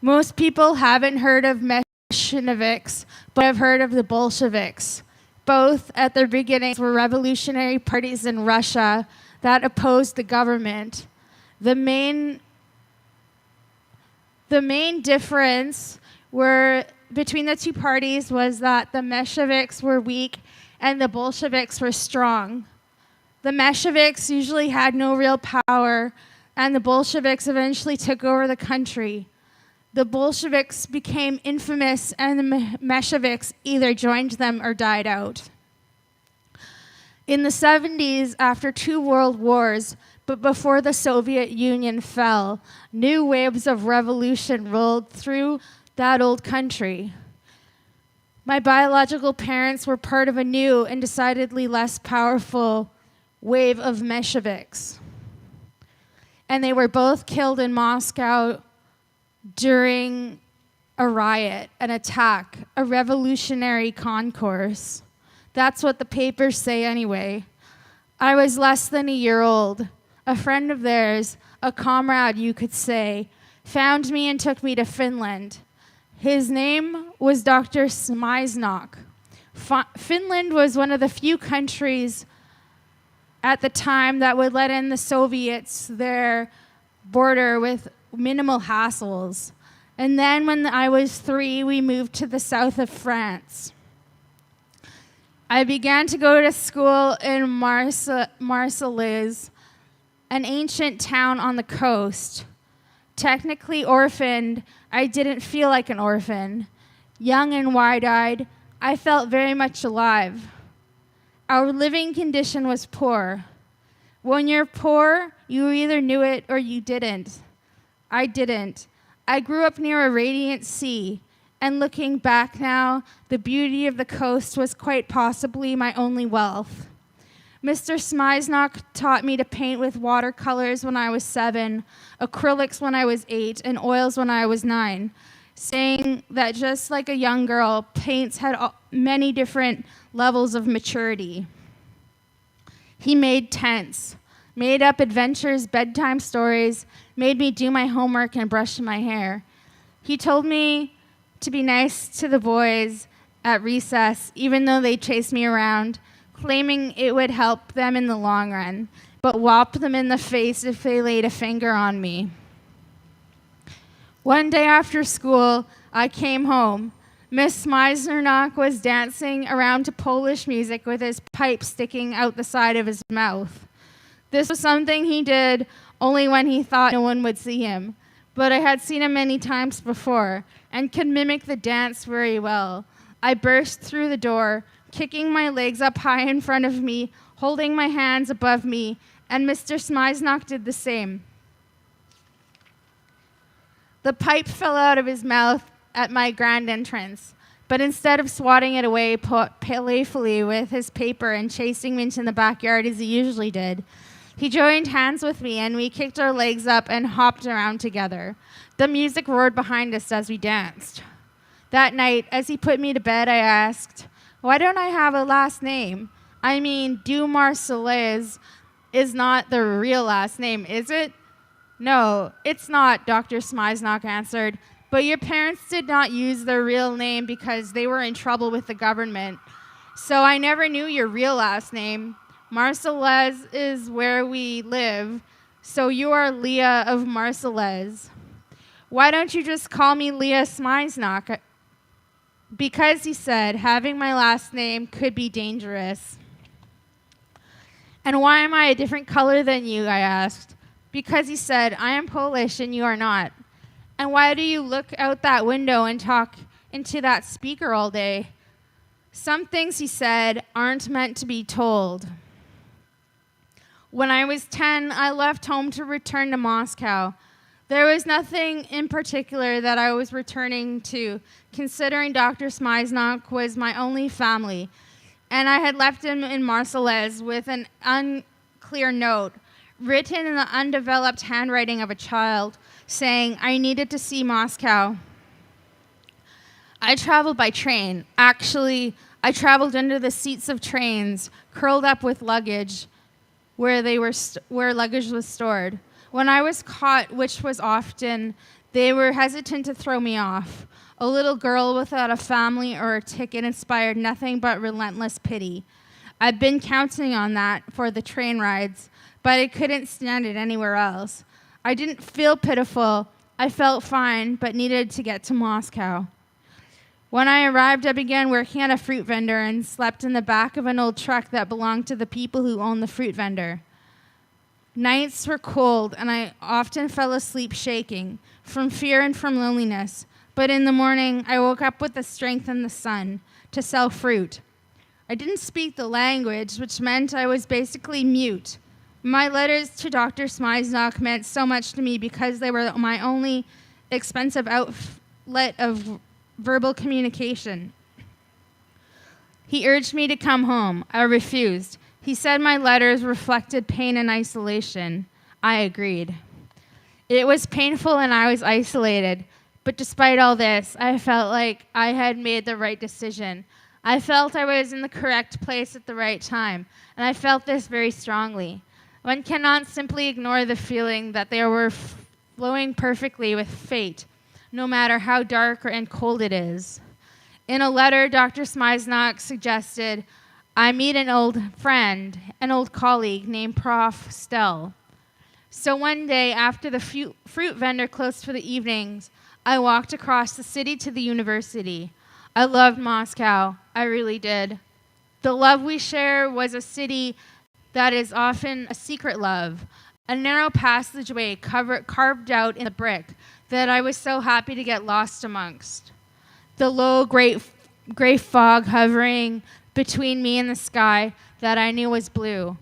Most people haven't heard of Mensheviks, but have heard of the Bolsheviks. Both, at their beginnings, were revolutionary parties in Russia that opposed the government. The main difference between the two parties was that the Mensheviks were weak and the Bolsheviks were strong. The Mensheviks usually had no real power, and the Bolsheviks eventually took over the country. The Bolsheviks became infamous, and the Mensheviks either joined them or died out. In the 70s, after 2 world wars, but before the Soviet Union fell, new waves of revolution rolled through that old country. My biological parents were part of a new and decidedly less powerful wave of Mensheviks. And they were both killed in Moscow during a riot, an attack, a revolutionary concourse. That's what the papers say anyway. I was less than a year old. A friend of theirs, a comrade you could say, found me and took me to Finland. His name was Dr. Smaisnok. Finland was one of the few countries at the time that would let in the Soviets their border with minimal hassles. And then when I was 3, we moved to the south of France. I began to go to school in Marseilles, an ancient town on the coast. Technically orphaned, I didn't feel like an orphan. Young and wide-eyed, I felt very much alive. Our living condition was poor. When you're poor, you either knew it or you didn't. I didn't. I grew up near a radiant sea, and looking back now, the beauty of the coast was quite possibly my only wealth. Mr. Smaisnok taught me to paint with watercolors when I was 7, acrylics when I was 8, and oils when I was 9, saying that just like a young girl, paints had many different levels of maturity. He made tents, made up adventures, bedtime stories, made me do my homework and brush my hair. He told me to be nice to the boys at recess, even though they chased me around, claiming it would help them in the long run, but whop them in the face if they laid a finger on me. One day after school, I came home. Miss Smaisnok was dancing around to Polish music with his pipe sticking out the side of his mouth. This was something he did only when he thought no one would see him, but I had seen him many times before and could mimic the dance very well. I burst through the door, kicking my legs up high in front of me, holding my hands above me, and Mr. Smaisnok did the same. The pipe fell out of his mouth at my grand entrance, but instead of swatting it away playfully with his paper and chasing me into the backyard as he usually did, He joined hands with me, and we kicked our legs up and hopped around together. The music roared behind us as we danced. That night, as he put me to bed, I asked, "Why don't I have a last name? I mean, Du Marcellez is not the real last name, is it?" "No, it's not," Dr. Smiznock answered. "But your parents did not use their real name because they were in trouble with the government. So I never knew your real last name. Marcellez is where we live, so you are Leah of Marcellez. Why don't you just call me Leah Smiznock?" Because, he said, having my last name could be dangerous. "And why am I a different color than you?" I asked. Because, he said, I am Polish and you are not. "And why do you look out that window and talk into that speaker all day?" "Some things," he said, "aren't meant to be told." When I was 10, I left home to return to Moscow. There was nothing in particular that I was returning to, considering Dr. Smiznock was my only family, and I had left him in Marcellez with an unclear note, written in the undeveloped handwriting of a child, saying I needed to see Moscow. I traveled by train. Actually, I traveled under the seats of trains, curled up with luggage, where luggage was stored. When I was caught, which was often, they were hesitant to throw me off. A little girl without a family or a ticket inspired nothing but relentless pity. I've been counting on that for the train rides, but I couldn't stand it anywhere else. I didn't feel pitiful. I felt fine, but needed to get to Moscow. When I arrived, I began working at a fruit vendor and slept in the back of an old truck that belonged to the people who owned the fruit vendor. Nights were cold, and I often fell asleep shaking from fear and from loneliness. But in the morning, I woke up with the strength and the sun to sell fruit. I didn't speak the language, which meant I was basically mute. My letters to Dr. Smiznock meant so much to me because they were my only expensive outlet of verbal communication. He urged me to come home. I refused. He said my letters reflected pain and isolation. I agreed. It was painful and I was isolated, but despite all this, I felt like I had made the right decision. I felt I was in the correct place at the right time, and I felt this very strongly. One cannot simply ignore the feeling that they were flowing perfectly with fate, no matter how dark and cold it is. In a letter, Dr. Smiznock suggested I meet an old friend, an old colleague named Prof. Stell. So one day, after the fruit vendor closed for the evenings, I walked across the city to the university. I loved Moscow. I really did. The love we share was a city that is often a secret love, a narrow passageway carved out in the brick that I was so happy to get lost amongst. The low, gray fog hovering between me and the sky that I knew was blue,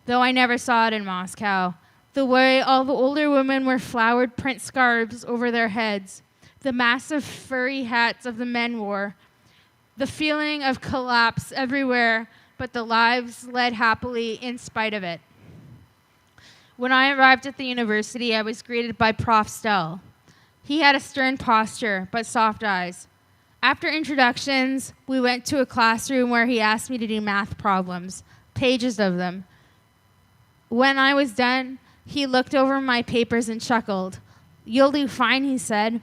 though I never saw it in Moscow. The way all the older women wore flowered print scarves over their heads, the massive furry hats of the men wore, the feeling of collapse everywhere, but the lives led happily in spite of it. When I arrived at the university, I was greeted by Prof. Stell. He had a stern posture, but soft eyes. After introductions, we went to a classroom where he asked me to do math problems, pages of them. When I was done, he looked over my papers and chuckled. "You'll do fine," he said.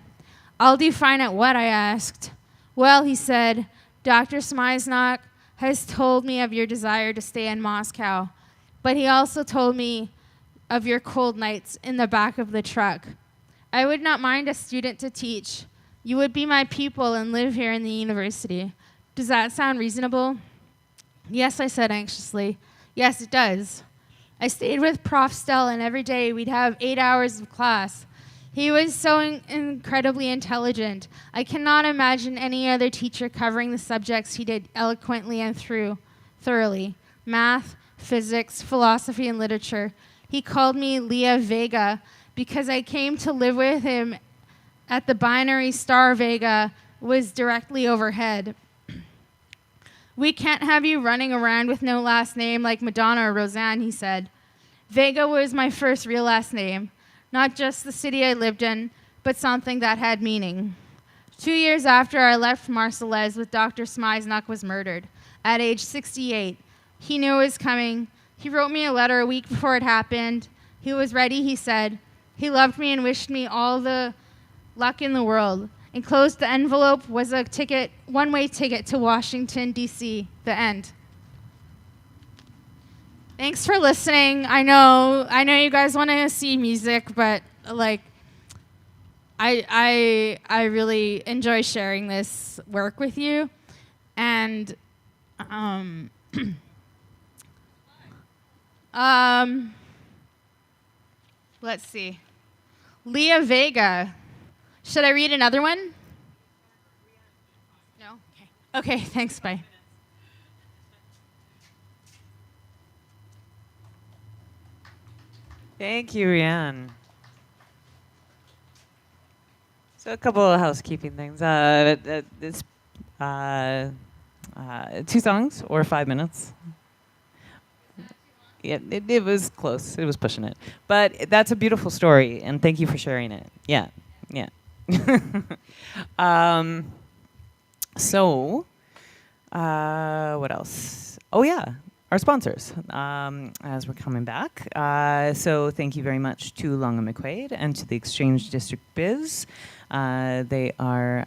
"I'll do fine at what?" I asked. "Well," he said, "Dr. Smiznock has told me of your desire to stay in Moscow, but he also told me of your cold nights in the back of the truck. I would not mind a student to teach. You would be my pupil and live here in the university. Does that sound reasonable?" "Yes," I said anxiously. "Yes, it does." I stayed with Prof. Stell, and every day we'd have 8 hours of class. He was so incredibly intelligent. I cannot imagine any other teacher covering the subjects he did eloquently and thoroughly. Math, physics, philosophy, and literature. He called me Leah Vega because I came to live with him at the binary star Vega was directly overhead. "We can't have you running around with no last name like Madonna or Roseanne," he said. Vega was my first real last name, not just the city I lived in, but something that had meaning. 2 years after I left Marcellez with Dr. Smeisnuck was murdered at age 68. He knew it was coming. He wrote me a letter a week before it happened. He was ready, he said. He loved me and wished me all the luck in the world. Enclosed the envelope was a ticket, one-way ticket to Washington, D.C., the end. Thanks for listening. I know you guys want to see music, but like, I really enjoy sharing this work with you, and let's see, Leah Vega. Should I read another one? No. Okay. Thanks. Bye. Thank you, Rianne. So a couple of housekeeping things. It's 2 songs or 5 minutes. Yeah, it was close. It was pushing it. But that's a beautiful story, and thank you for sharing it. Yeah. So, what else? Oh, yeah. Our sponsors, as we're coming back. So thank you very much to Long and McQuade and to the Exchange District Biz. They are,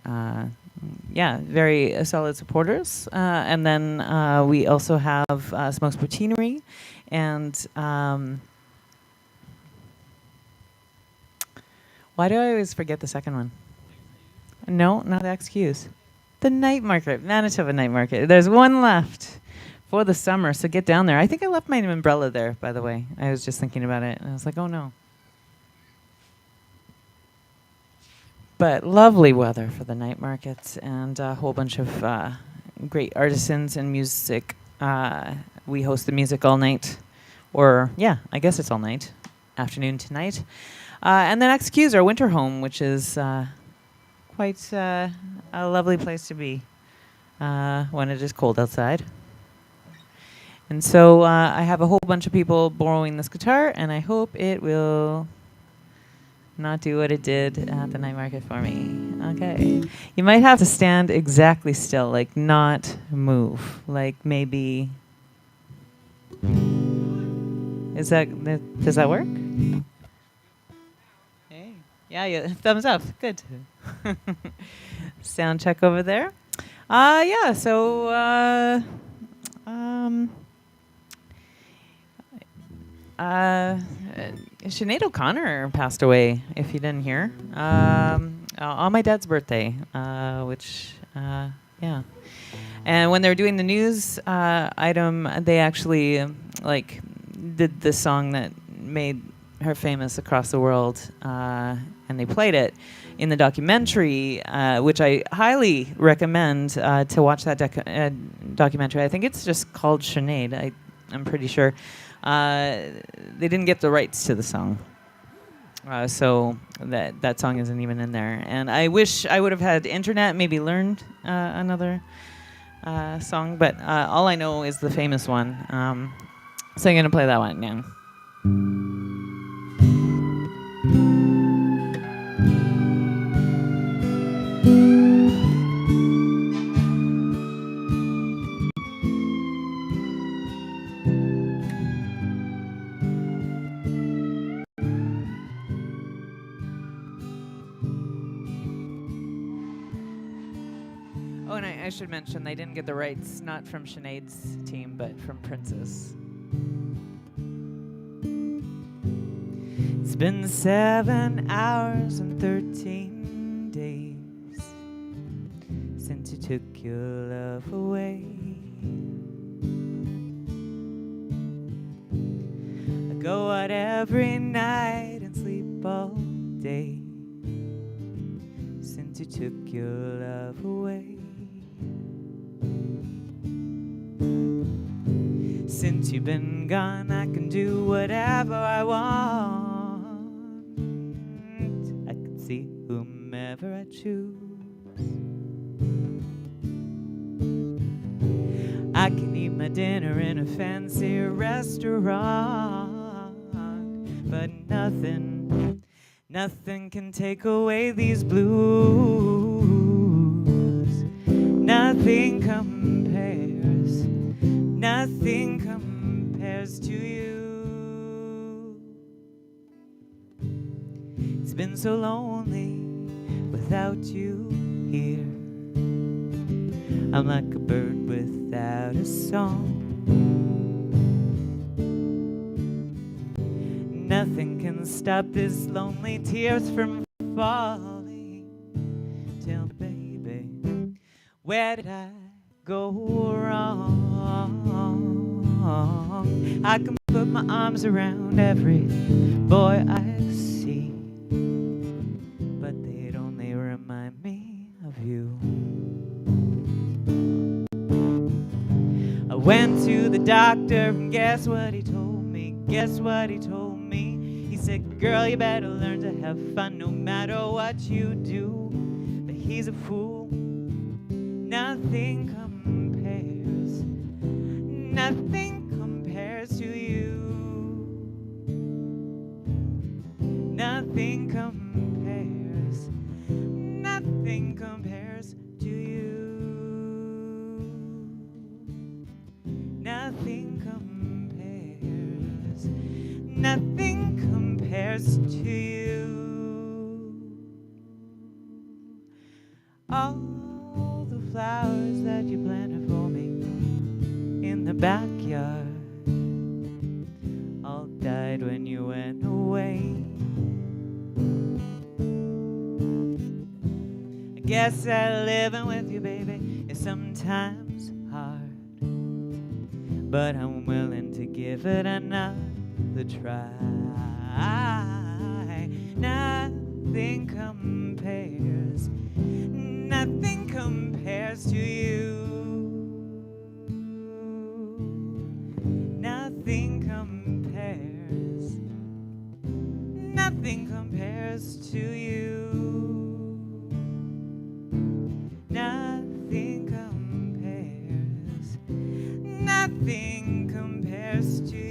very solid supporters. And then we also have Smokes Poutinerie and why do I always forget the second one? No, not XQs. The night market, Manitoba night market. There's one left for the summer, so get down there. I think I left my umbrella there, by the way. I was just thinking about it, and I was like, oh no. But lovely weather for the night markets, and a whole bunch of great artisans and music. We host the music all night, or yeah, I guess it's all night, afternoon to night. And then XQ's our winter home, which is quite a lovely place to be when it is cold outside. And so I have a whole bunch of people borrowing this guitar, and I hope it will not do what it did at the night market for me. Okay. You might have to stand exactly still, like not move. Like maybe... does that work? Hey. Yeah, thumbs up. Good. Sound check over there. Sinead O'Connor passed away, if you didn't hear, on my dad's birthday, And when they were doing the news item, they actually did the song that made her famous across the world, and they played it in the documentary, which I highly recommend to watch that documentary. I think it's just called Sinead. I'm pretty sure. They didn't get the rights to the song, so that song isn't even in there. And I wish I would have had internet, maybe learned another song, but all I know is the famous one. So I'm going to play that one now. Oh, and I should mention they didn't get the rights, not from Sinead's team, but from Princess. It's been 7 hours and 13 days since you took your love away. I go out every night and sleep all day since you took your love away. Since you've been gone, I can do whatever I want. I can see whomever I choose. I can eat my dinner in a fancy restaurant. but nothing can take away these blues. Nothing compares to you. It's been so lonely without you here. I'm like a bird without a song. Nothing can stop these lonely tears from falling. Tell me, baby, where did I go wrong? I can put my arms around every boy I see, but they'd only remind me of you. I went to the doctor and guess what he told me? He said, girl, you better learn to have fun no matter what you do. But he's a fool. Nothing compares to you. Nothing compares to you. Nothing compares to you. All the flowers that you planted for me in the backyard all died when you went away. I guess that living with you, baby, is sometimes hard, but I'm willing to give it another try. Nothing compares to you. Nothing compares to you. Nothing compares to you.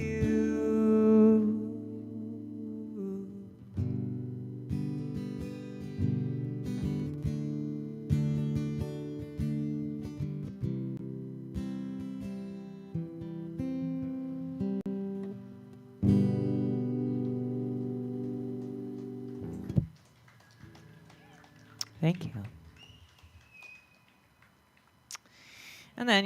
Thank you. And then,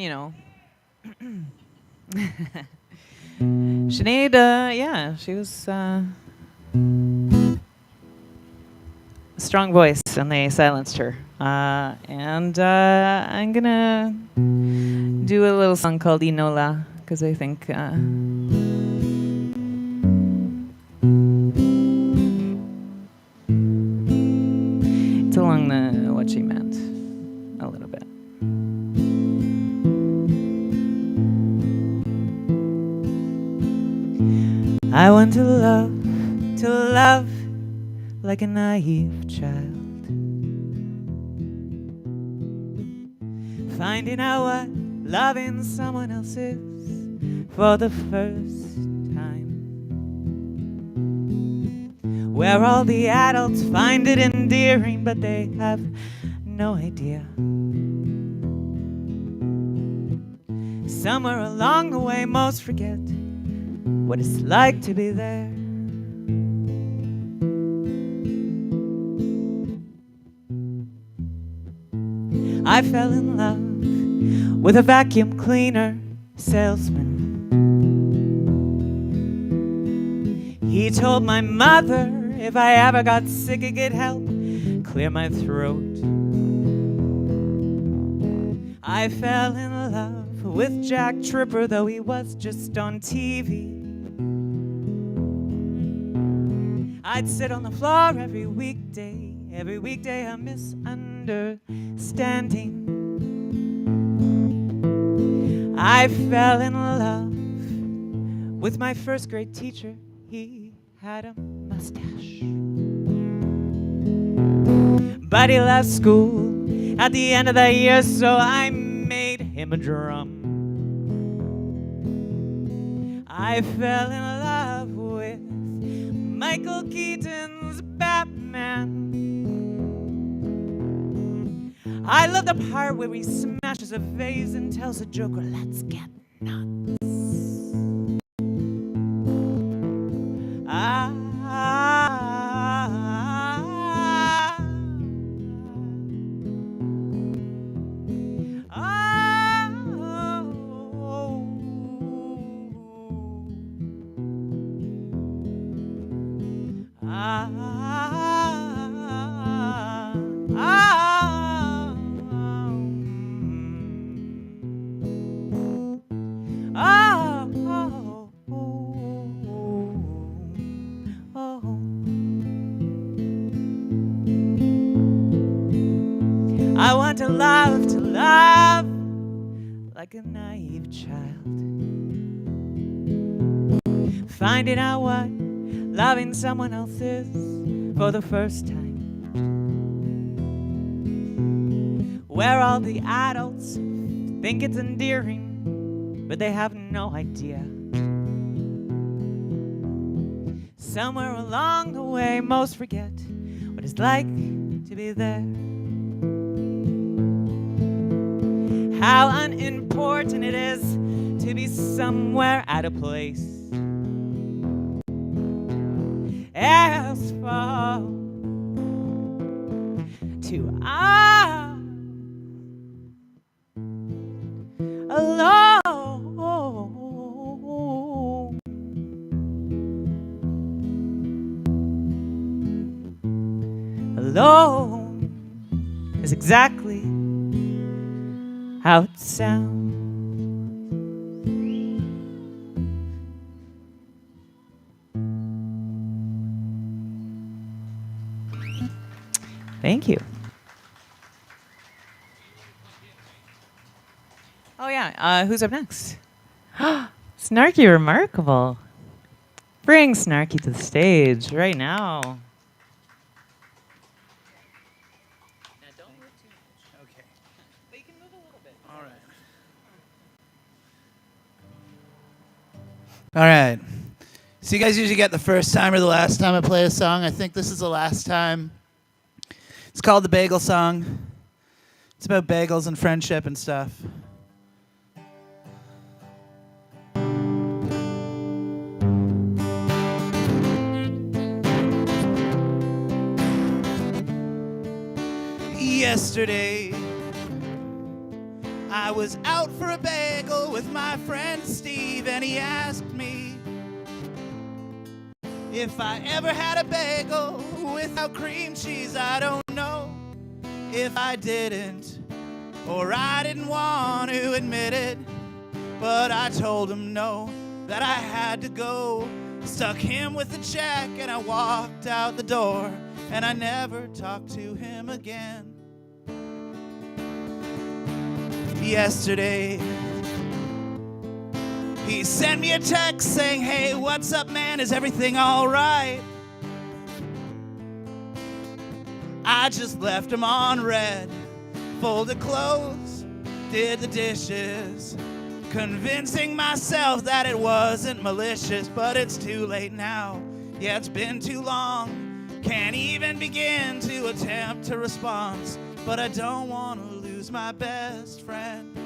Sinead, yeah, she was a strong voice, and they silenced her. And I'm gonna do a little song called Inola, because I think it's along what she meant a little bit. I want to love like a naive child, finding out what loving someone else is for the first time, where all the adults find it endearing, but they have no idea. Somewhere along the way, most forget what it's like to be there. I fell in love with a vacuum cleaner salesman. He told my mother if I ever got sick, he'd get help clear my throat. I fell in love with Jack Tripper, though he was just on TV. I'd sit on the floor every weekday a misunderstanding. I fell in love with my first grade teacher. He had a mustache, but he left school at the end of the year, so I made him a drum. I fell in love with Michael Keaton's Batman. I love the part where he smashes a vase and tells the Joker, let's get nuts. I want to love like a naive child, finding out what loving someone else is for the first time, where all the adults think it's endearing, but they have no idea. Somewhere along the way, most forget what it's like to be there. How unimportant it is to be somewhere at a place as far to alone. Alone is exactly how it sounds. Thank you. Oh yeah, who's up next? Snarky Remarkable. Bring Snarky to the stage right now. All right. So you guys usually get the first time or the last time I play a song. I think this is the last time. It's called the Bagel Song. It's about bagels and friendship and stuff. Yesterday, I was out for a bagel with my friend Steve, and he asked me if I ever had a bagel without cream cheese. I don't know if I didn't, or I didn't want to admit it, but I told him no, that I had to go. Stuck him with a check and I walked out the door, and I never talked to him again. Yesterday, he sent me a text saying, hey, what's up, man? Is everything all right? I just left him on red. Folded clothes, did the dishes, convincing myself that it wasn't malicious, but it's too late now. Yeah, it's been too long. Can't even begin to attempt a response, but I don't want to lose my best friend.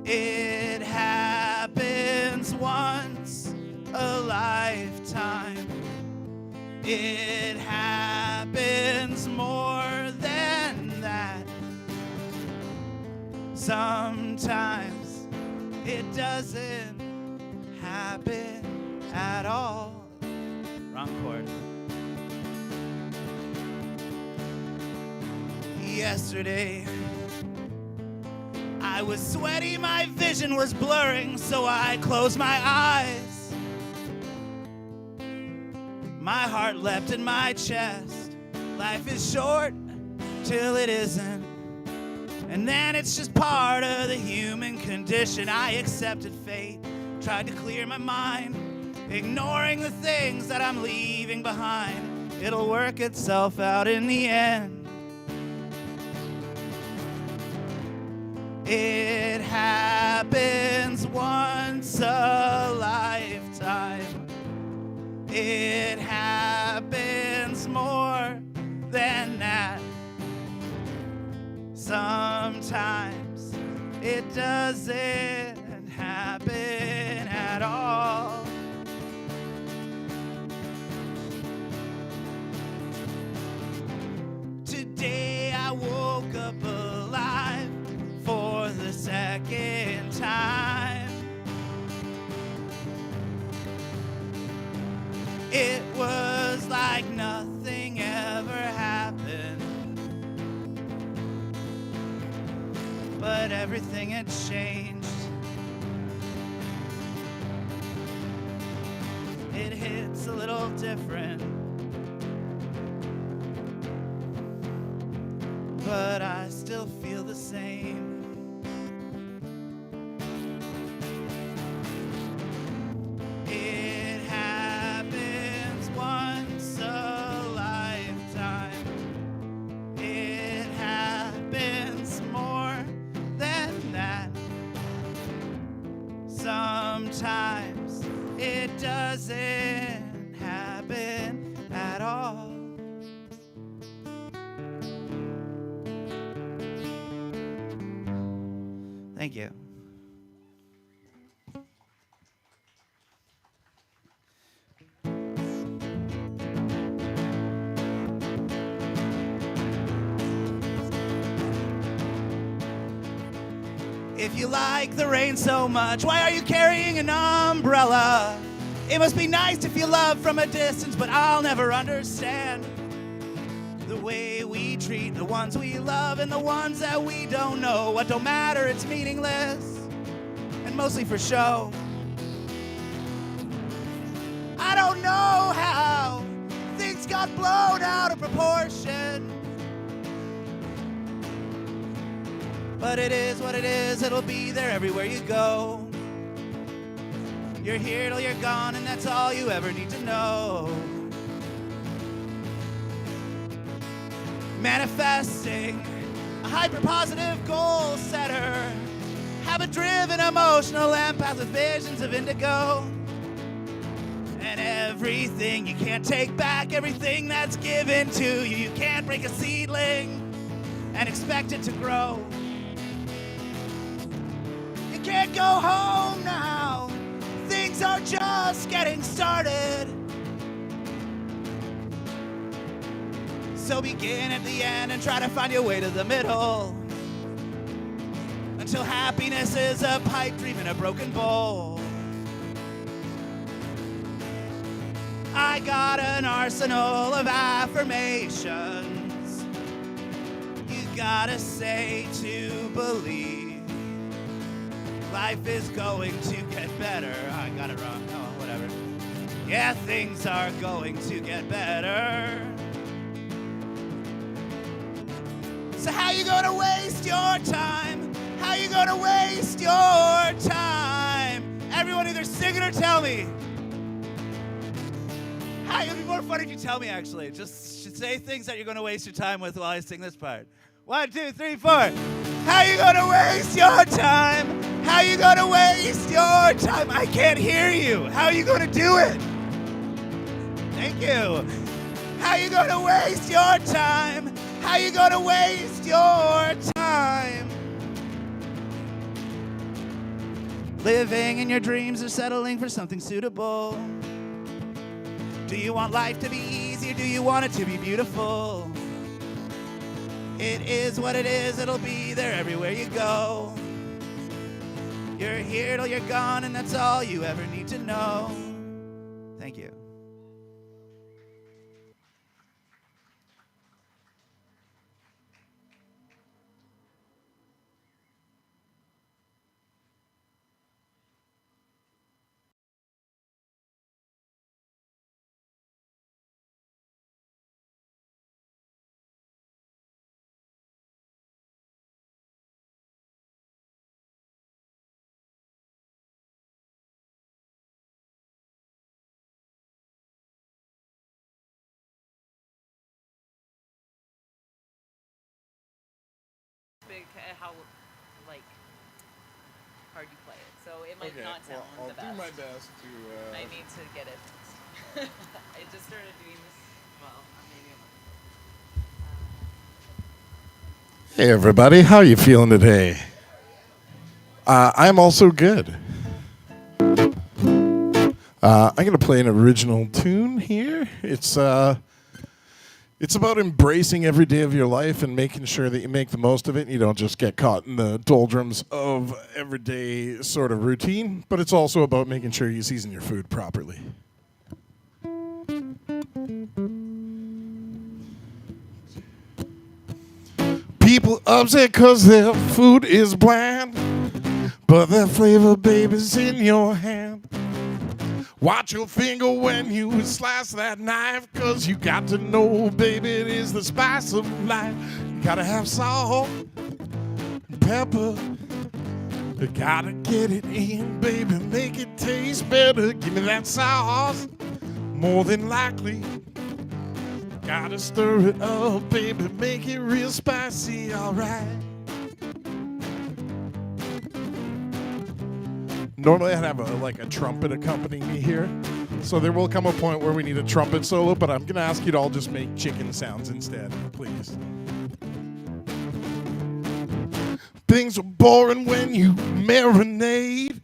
It happens once a lifetime. It happens more than that. Sometimes it doesn't happen at all. Wrong chord. Yesterday, I was sweaty, my vision was blurring, so I closed my eyes. My heart leapt in my chest. Life is short till it isn't, and then it's just part of the human condition. I accepted fate, tried to clear my mind, ignoring the things that I'm leaving behind. It'll work itself out in the end. It happens once a lifetime. time. It happens more than that. Sometimes it doesn't happen at all. Today I woke up alive for the second time. It was like nothing ever happened, but everything had changed. It hits a little different, but I still feel the same. It happens once a lifetime. It happens more than that. Sometimes it doesn't happen at all. Thank you. If you like the rain so much, why are you carrying an umbrella? It must be nice to feel love from a distance, but I'll never understand the way we treat the ones we love and the ones that we don't know. What don't matter, it's meaningless and mostly for show. I don't know how things got blown out of proportion, but it is what it is. It'll be there everywhere you go. You're here till you're gone, and that's all you ever need to know. Manifesting, a hyper-positive goal setter, habit-driven, emotional empath with visions of indigo. And everything you can't take back, everything that's given to you. You can't break a seedling and expect it to grow. You can't go home now. Things are just getting started. So begin at the end and try to find your way to the middle, until happiness is a pipe dream in a broken bowl. I got an arsenal of affirmations you gotta say to believe life is going to get better. I got it wrong. Oh, whatever. Yeah, things are going to get better. So how you gonna waste your time? How you gonna waste your time? Everyone either sing it or tell me. Hi, it'd be more fun if you tell me, actually. Just say things that you're gonna waste your time with while I sing this part. 1, 2, 3, 4. How you gonna waste your time? How you gonna waste your time? I can't hear you. How are you gonna do it? Thank you. How you gonna waste your time? How you gonna waste your time? Living in your dreams or settling for something suitable? Do you want life to be easy or do you want it to be beautiful? It is what it is, it'll be there everywhere you go. You're here till you're gone, and that's all you ever need to know. Thank you. Big, how like hard you play it. so it might not sound the best. I'll do my best to. I need to get it. I just started doing this. Well, maybe a month. Hey everybody, how are you feeling today? I'm also good. I'm going to play an original tune here. It's about embracing every day of your life and making sure that you make the most of it and you don't just get caught in the doldrums of everyday sort of routine, but it's also about making sure you season your food properly. People upset because their food is bland, but their flavor, baby's in your hand. Watch your finger when you slice that knife, because you got to know, baby, it is the spice of life. You gotta have salt, pepper, you gotta get it in, baby, make it taste better. Give me that sauce, more than likely. Gotta stir it up, baby, make it real spicy, alright. Normally I'd have a trumpet accompany me here, so there will come a point where we need a trumpet solo, but I'm gonna ask you to all just make chicken sounds instead, please. Things are boring when you marinate,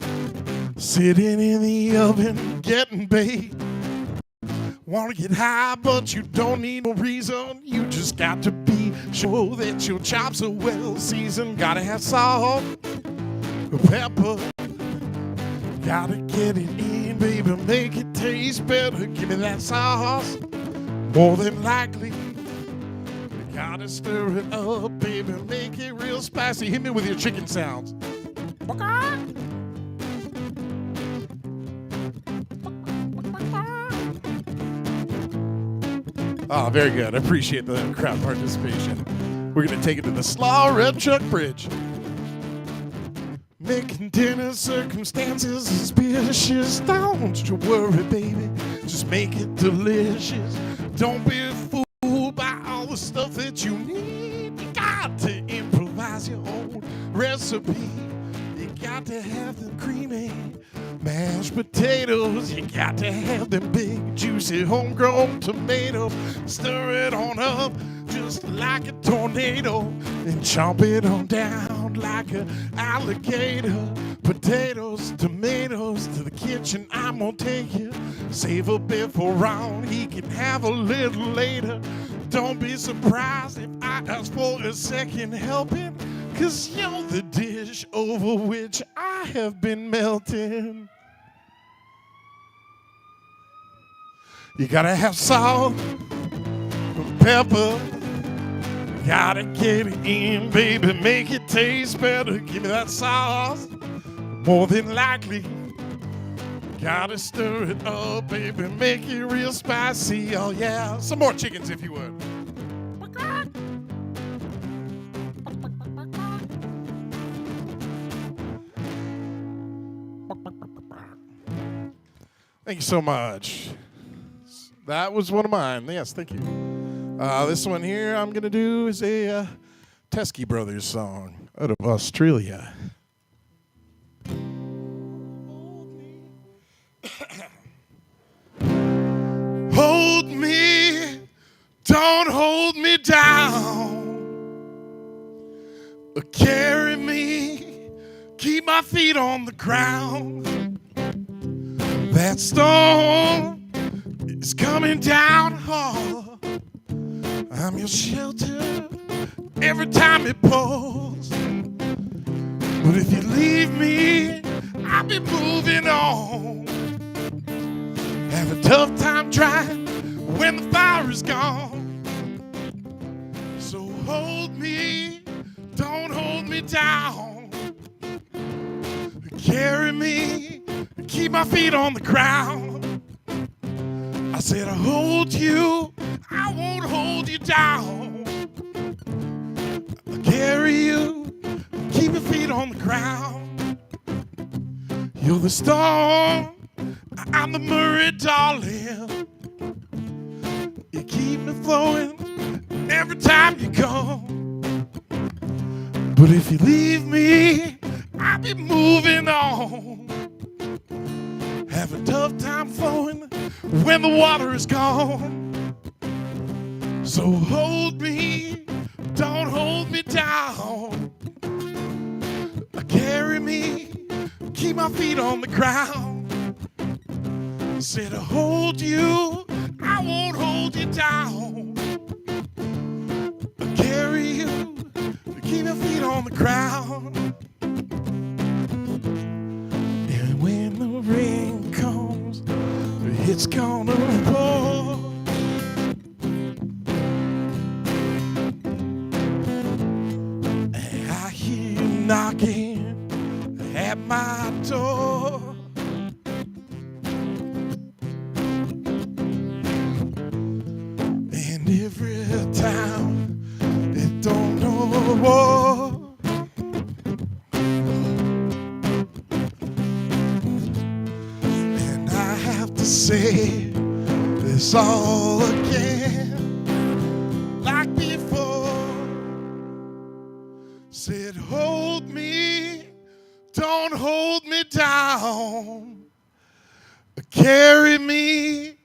sitting in the oven, getting baked. Wanna get high, but you don't need no reason. You just got to be sure that your chops are well seasoned. Gotta have salt, pepper, gotta get it in, baby, make it taste better. Give me that sauce, more than likely. You gotta stir it up, baby, make it real spicy. Hit me with your chicken sounds. Oh, very good. I appreciate the crowd participation. We're going to take it to the Slaw Red Chuck Bridge. Making dinner circumstances suspicious. Don't you worry, baby. Just make it delicious. Don't be fooled by all the stuff that you need. You got to improvise your own recipe. You got to have the creamy mashed potatoes. You got to have them big, juicy, homegrown tomatoes. Stir it on up just like a tornado and chomp it on down like an alligator. Potatoes, tomatoes, to the kitchen I'm gonna take you. Save a bit for Ron, he can have a little later. Don't be surprised if I ask for a second helping, 'cause you're the dish over which I have been melting. You gotta have salt, pepper, gotta get it in, baby, make it taste better. Give me that sauce, more than likely. Gotta stir it up, baby, make it real spicy, oh yeah. Some more chickens if you would. Thank you so much. That was one of mine. Yes, thank you. This one here I'm going to do is a Teskey Brothers song out of Australia. Hold me, don't hold me down. Carry me, keep my feet on the ground. That storm is coming down hard. I'm your shelter every time it pours. But if you leave me, I'll be moving on. Have a tough time trying when the fire is gone. So hold me, don't hold me down. Carry me, keep my feet on the ground. I said I hold you, I won't hold you down. I'll carry you, keep your feet on the ground. You're the storm, I'm the Murray, darling. You keep me flowing every time you come. But if you leave me, I'll be moving on. Have a tough time flowing when the water is gone. So hold me, don't hold me down. Carry me, keep my feet on the ground. Said to hold you, I won't hold you down. Carry you, keep your feet on the ground. And when the rain comes, it's gonna pour. And I hear you knocking at my door. And every time it don't know war. And I have to say this all again, like before. Said hold me, don't hold me down. Carry me,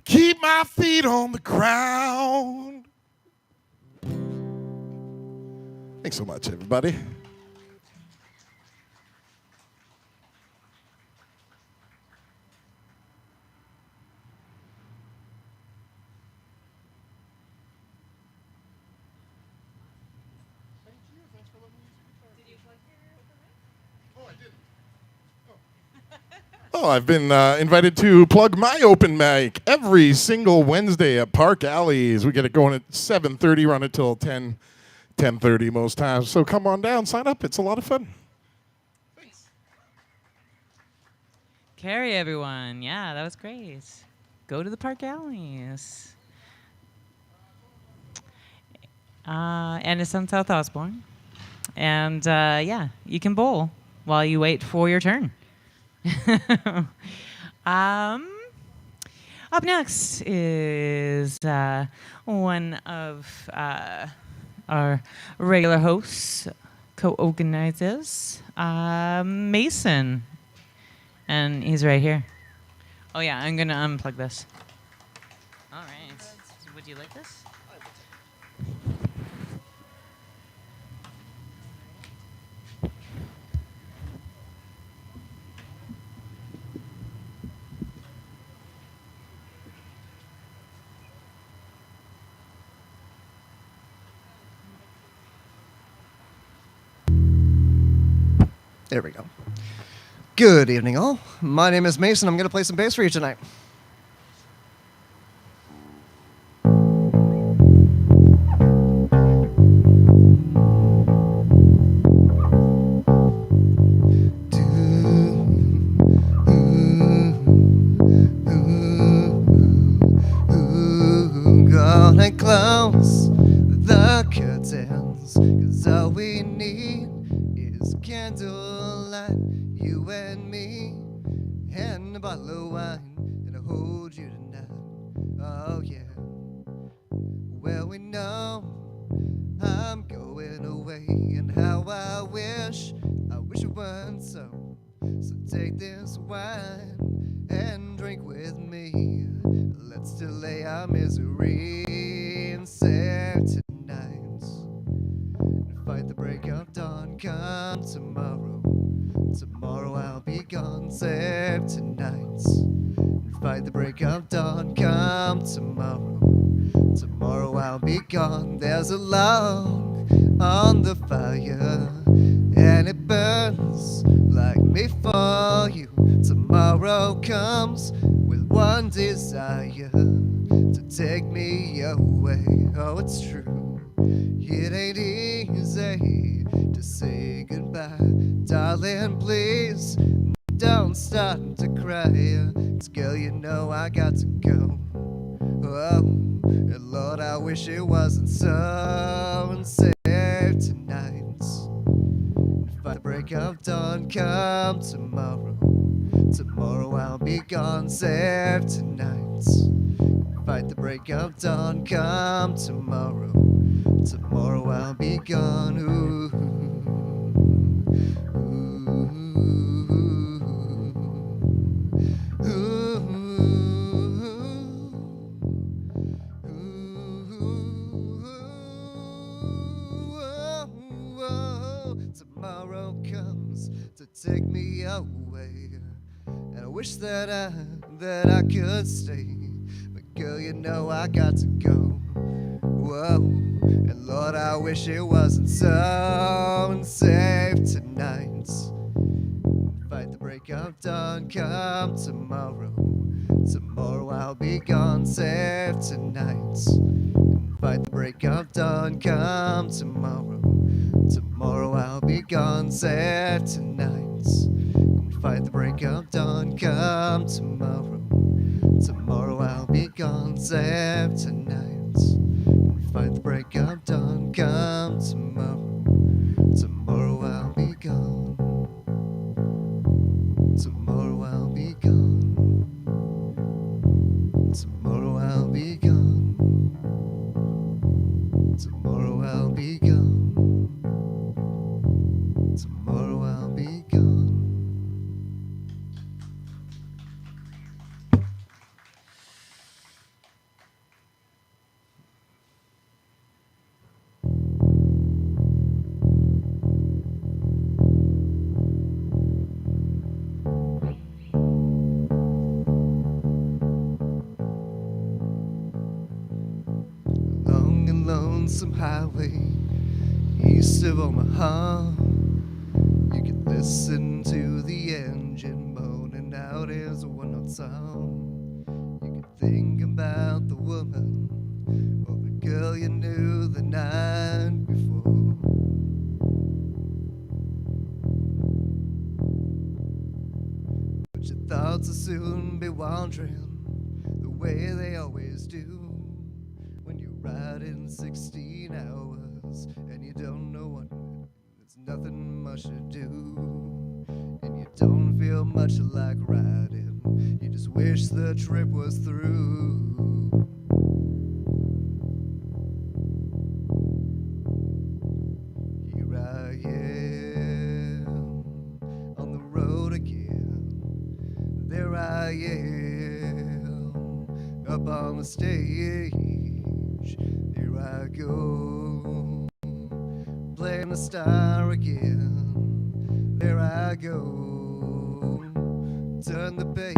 keep my feet on the ground. Thanks so much, everybody. Oh, I've been invited to plug my open mic every single Wednesday at Park Alleys. We get it going at 7:30, run it till 10:30 most times. So come on down, sign up. It's a lot of fun. Carrie, everyone. Yeah, that was great. Go to the Park Alleys. And it's on South Osborne. And yeah, you can bowl while you wait for your turn. Up next is one of our regular hosts, co-organizers, Mason. And he's right here. Oh yeah, I'm gonna unplug this. All right. Would you like this? There we go. Good evening, all. My name is Mason. I'm going to play some bass for you tonight. Gonna close the curtains, 'cause all we need is candlelight, you and me, and a bottle of wine, and I'll hold you tonight. Oh yeah. Well, we know I'm going away, and how I wish it weren't so. So take this wine and drink with me. Let's delay our misery and save tonight. Fight the break of dawn, come tomorrow. Tomorrow I'll be gone, save tonight. Fight the break of dawn, come tomorrow. Tomorrow I'll be gone. There's a log on the fire, and it burns like me for you. Tomorrow comes with one desire, to take me away. Oh, it's true, it ain't easy to say goodbye. Darling, please don't start to cry, 'cause girl, you know I got to go. Oh, and Lord, I wish it wasn't so. And save tonight. By the break of dawn, come tomorrow. Tomorrow I'll be gone, save tonight. Fight the break of dawn, come tomorrow. Tomorrow I'll be gone. Ooh, ooh, ooh. wish that I could stay, but girl, you know I got to go. Whoa, and Lord, I wish it wasn't so unsafe tonight. Fight the break of dawn, come tomorrow. Tomorrow I'll be gone, safe tonight. Fight the break of dawn, come tomorrow. Tomorrow I'll be gone, safe tonight. Fight the break of dawn, come tomorrow. Tomorrow I'll be gone, safe tonight. Fight the break of dawn, come tomorrow. Tomorrow I'll be gone. Tomorrow I'll be gone. Tomorrow I'll be gone. Tomorrow I'll be gone. Tomorrow I'll be gone. Long and lonesome highway east of Omaha. You can listen to the engine moaning out his one-note song. You can think about the woman or the girl you knew the night before. But your thoughts will soon be wandering the way they always do. When you're riding 16 hours and you don't know what, there's nothing much to do. And you don't feel much like riding, you just wish the trip was through. Here I am on the road again. There I am up on the stage. Here I go, playing the star again. There I go, turn the page.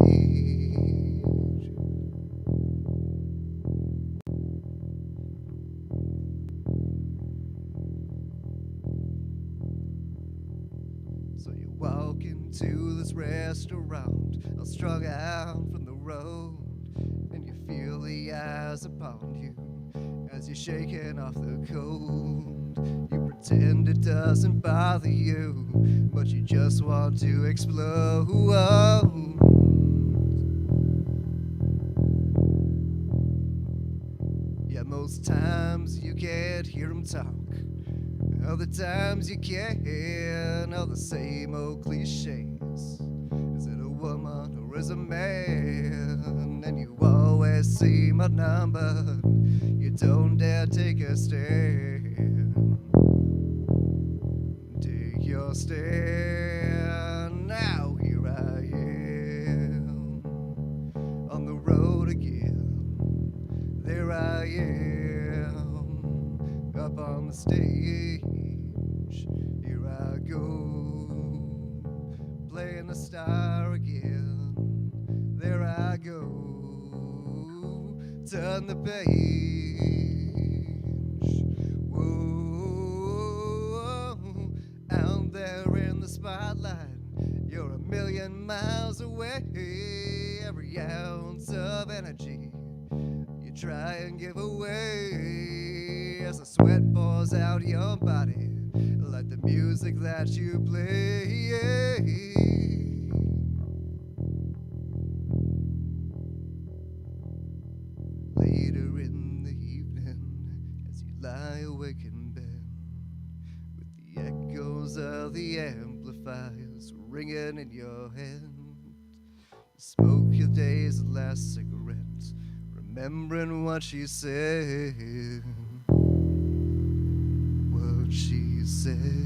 So you walk into this restaurant, all strung out from the road, and you feel the eyes upon you as you're shaking off the cold. You pretend it doesn't bother you, but you just want to explode. Yeah, most times you can't hear them talk, other times you can. All the same old cliches. Is it a woman or is it a man? And you always seem outnumbered, you don't dare take a stand. Take your stand. Now here I am on the road again. There I am up on the stage. Here I go, playing the star again. There I go, turn the page. Whoa, out there in the spotlight, you're a million miles away. Every ounce of energy you try and give away as the sweat pours out your body like the music that you play. Later in the evening, as you lie awake in bed, with the echoes of the amplifiers ringing in your head, you smoke your day's last cigarette, remembering what she said. What she said.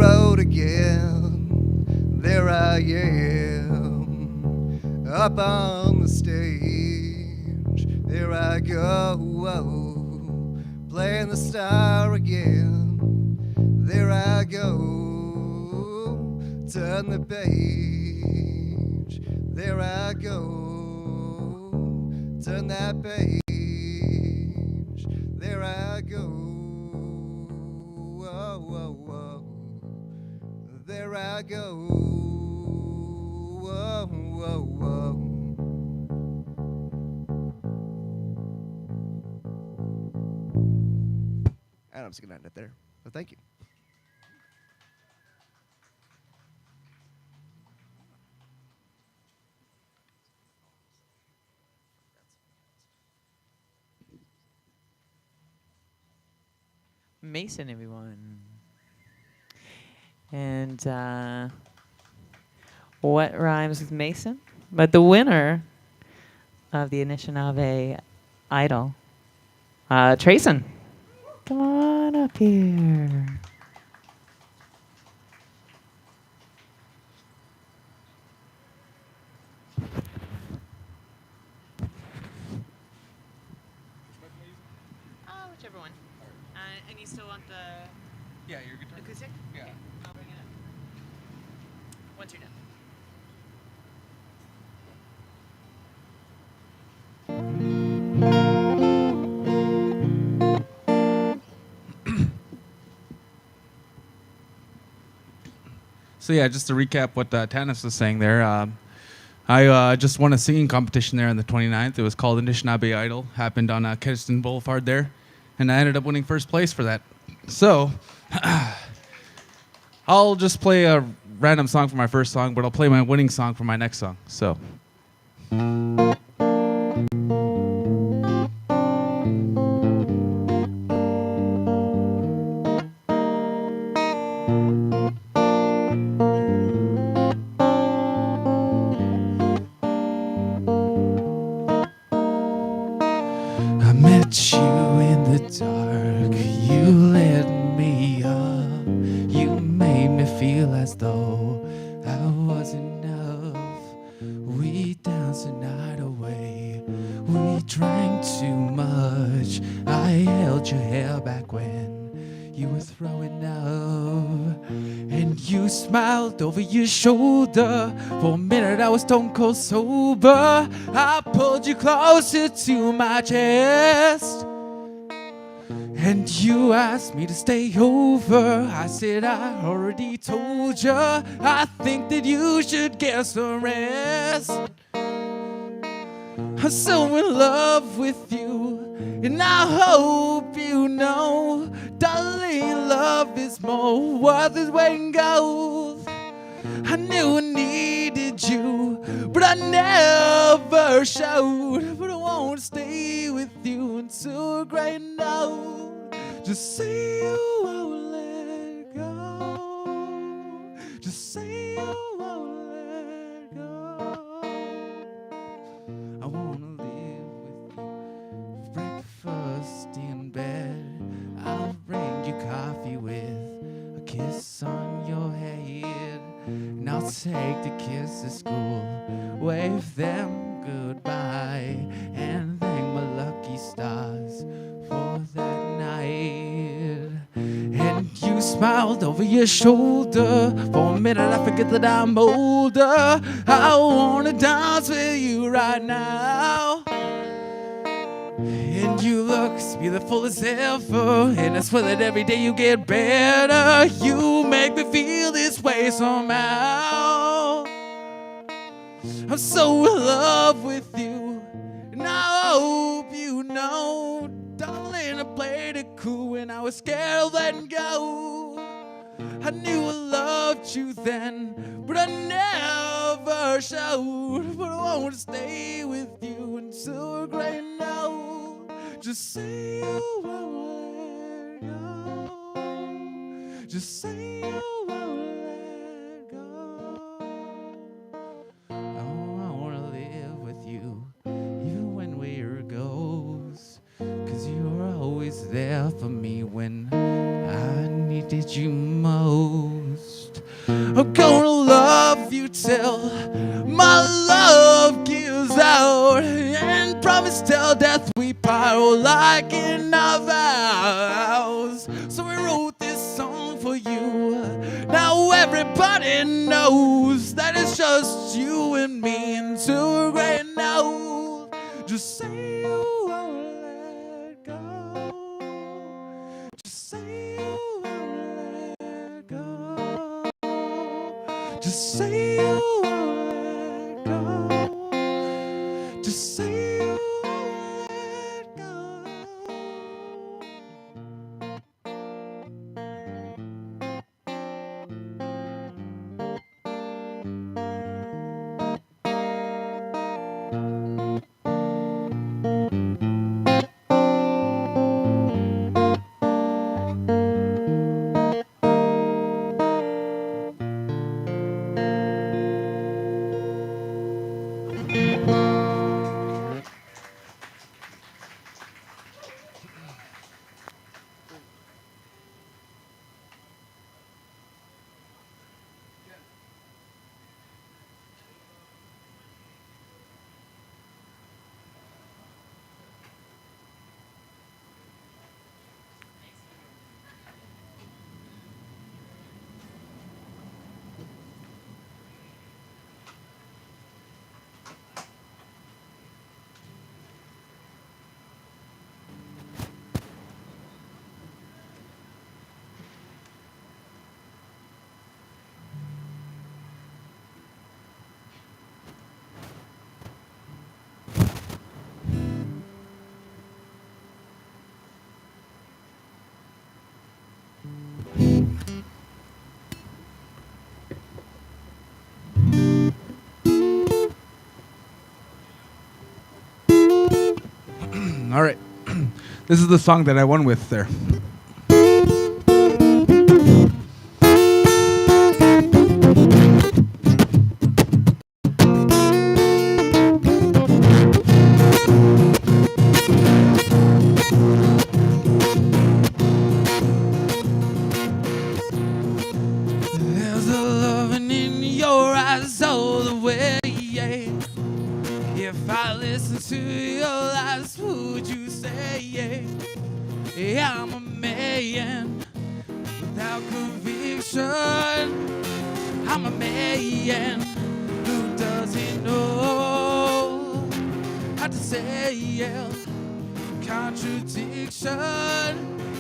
road again. There I am, up on the stage. There I go, playing the star again. There I go, turn the page. There I go, turn that page. There I go, whoa, whoa, whoa. There I go, whoa, whoa, whoa. And I'm just gonna end it there. So thank you. Mason, everyone. And what rhymes with Mason? But the winner of the Anishinaabe Idol, Trayson. Come on up here. Whichever one. And you still want the your guitar. acoustic? Yeah. Okay, I'll bring it up. Once you're done. So yeah, just to recap what Tanis was saying there, I just won a singing competition there on the 29th. It was called Anishinaabe Idol. Happened on Kedston Boulevard there, and I ended up winning first place for that. So I'll just play a random song for my first song, but I'll play my winning song for my next song. So. I met you in the dark, you lit me up, you made me feel as though I was enough. We danced the night away, we drank too much, I held your hair back when you were throwing up, and you smiled over your shoulder. For a minute I was stone cold sober. I pulled you closer to my chest, and you asked me to stay over. I said I already told you, I think that you should get some rest. I'm so in love with you, and I hope you know, darling, love is more worth its weight in gold. I knew I needed you, but I never showed. But I want to stay with you until we're great and old. Just say you won't let go. Just say you won't let go. I wanna live with you, breakfast in bed. I'll bring you coffee with a kiss on your head, and I'll take the kids to school, wave them goodbye, and thank my lucky stars for that night. And you smiled over your shoulder. For a minute I forget that I'm older. I wanna dance with you right now. And you look as beautiful as ever, and I swear that every day you get better. You make me feel this way somehow. I'm so in love with you, and I hope you know, darling, I played it cool when I was scared of letting go. I knew I loved you then, but I never showed. But I want to stay with you until we're great and old. Just say you won't let go. Just say you won't let go. Oh, I want to live with you, even when we're ghosts. 'Cause you're always there for me when I needed you most. I'm gonna love you till my love gives out, and promise till death we part, like in our vows. So we wrote this song for you. Now everybody knows that it's just you and me until right now. Just say you won't let go. Just say you won't let go. Just say you won't let go. Just say you won't let go. All right. This is the song that I won with there. There's a loving in your eyes all the way, yeah. If I listen to your lies, would you say, yeah, I'm a man without conviction. I'm a man who doesn't know how to say, yeah, contradiction.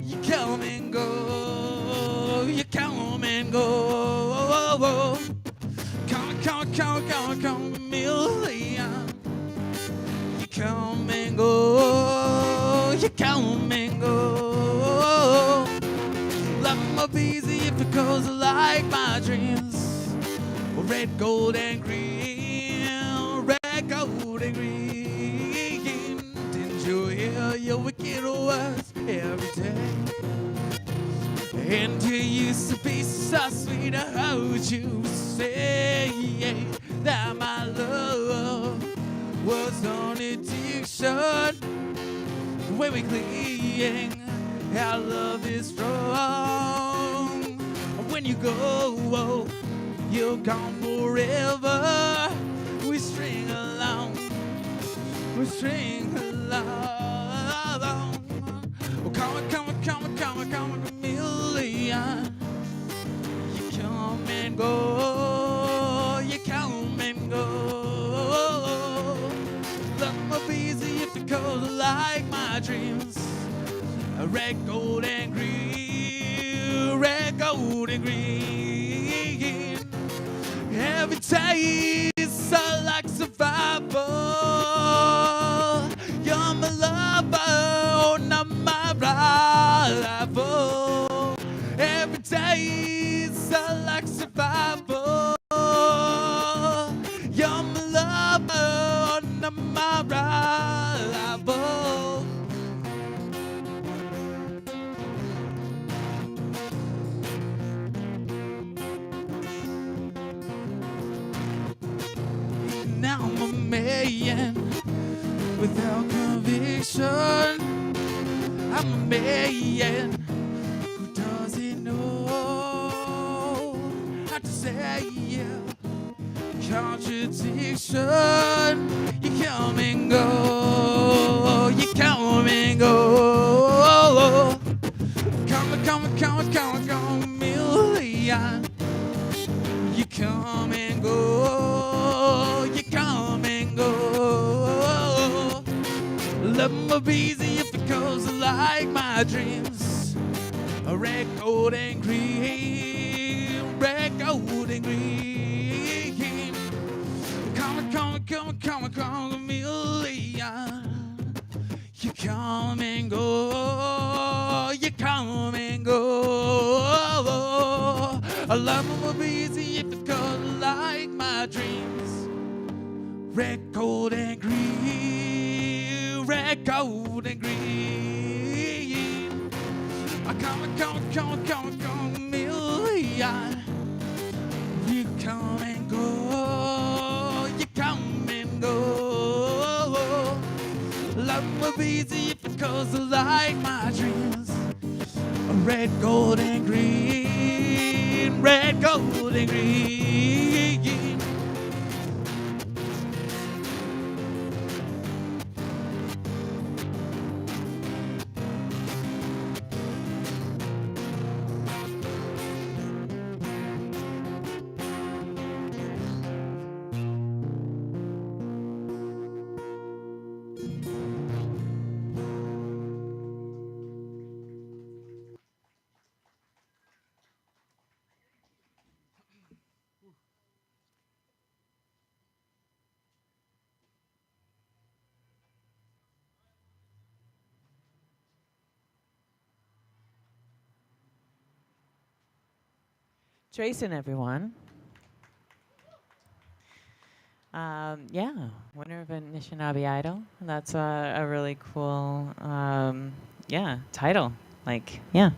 You come and go, you come and go. Come, a million. You come and go, you come and go. Love might be easy if it goes like my dreams. Red, gold, and green. Red, gold, and green. Didn't you hear your wicked words every day? And you used to be so sweet. I heard you say that my love was an addiction. When we cling, our love is strong. When you go, you're gone forever. We string along, we string along. Oh, come, a million. You come and go, you come and go. Love might be easy if it goes like my dreams. Red, gold, and green. Red, gold, and green. Every day it's like survival. You're my lover, oh, not my rival. Every day it's like survival. You're my lover, oh, not my rival. Now I'm a man without conviction. I'm a man who doesn't know hard to say. Contradiction, you come and go, you come and go. Come, million. You come and go, you come and go. Love will be easy if it goes like my dreams. A red, gold, and green, red, gold, and green. Come, a million. You come and go, you come and go. A love will be easy if it goes like my dreams. Red, gold, and green, red, gold, and green. Come, a million. You come and go, you come and go. Love will be easy if it goes like my dreams. Red, gold, and green, red, gold, and green. Jason, everyone. Yeah, winner of Anishinaabe Idol. That's a really cool, yeah, title. Like, yeah.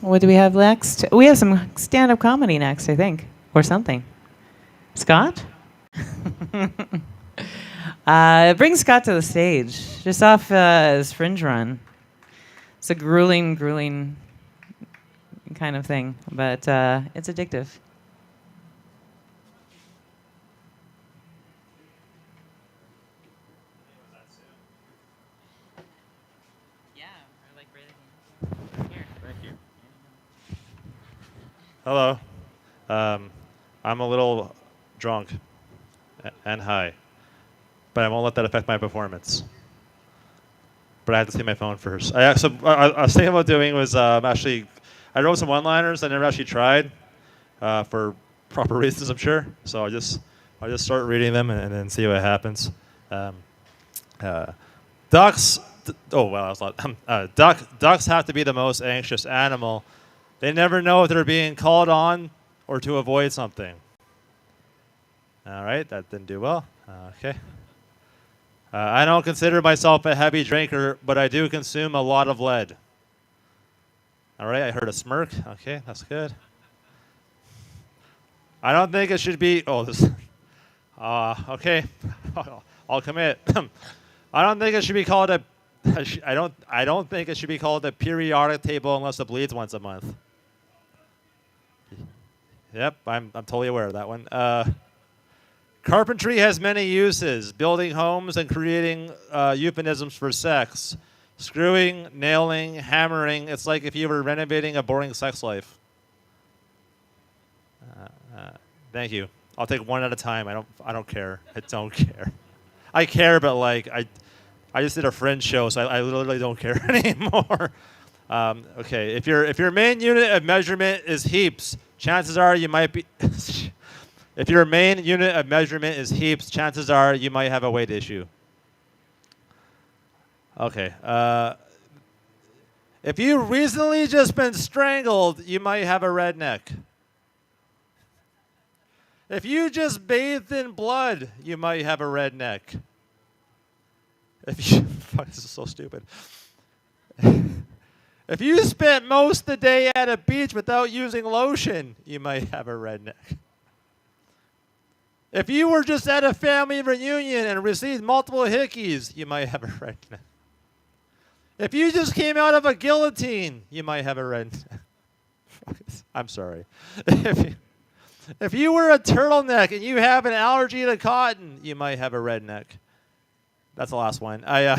What do we have next? We have some stand-up comedy next, I think, or something. Scott? Bring Scott to the stage, just off his Fringe run. It's a grueling kind of thing, but it's addictive. Hello. I'm a little drunk and high, but I won't let that affect my performance. But I have to see my phone first. I was thinking about doing was actually, I wrote some one-liners I never actually tried for proper reasons, I'm sure. So I'll just start reading them and then see what happens. Ducks. Oh well, that was a lot. Ducks have to be the most anxious animal. They never know if they're being called on or to avoid something. All right, that didn't do well. Okay. I don't consider myself a heavy drinker, but I do consume a lot of lead. All right, I heard a smirk. Okay, that's good. I don't think it should be. Oh, this. Okay, I'll commit. I don't think it should be called a. I don't think it should be called a periodic table unless it bleeds once a month. Yep, I'm totally aware of that one. Carpentry has many uses: building homes and creating euphemisms for sex. Screwing, nailing, hammering. It's like if you were renovating a boring sex life. Thank you. I'll take one at a time. I don't care. I don't care. I care, but like I just did a Fringe show, so I literally don't care anymore. Okay, if your main unit of measurement is heaps, chances are you might be. If your main unit of measurement is heaps, chances are you might have a weight issue. Okay. If you've recently just been strangled, you might have a red neck. If you just bathed in blood, you might have a red neck. If you, fuck, this is so stupid. If you spent most of the day at a beach without using lotion, you might have a red neck. If you were just at a family reunion and received multiple hickeys, you might have a red neck. If you just came out of a guillotine, you might have a red neck. I'm sorry. If you were a turtleneck and you have an allergy to cotton, you might have a redneck. That's the last one. How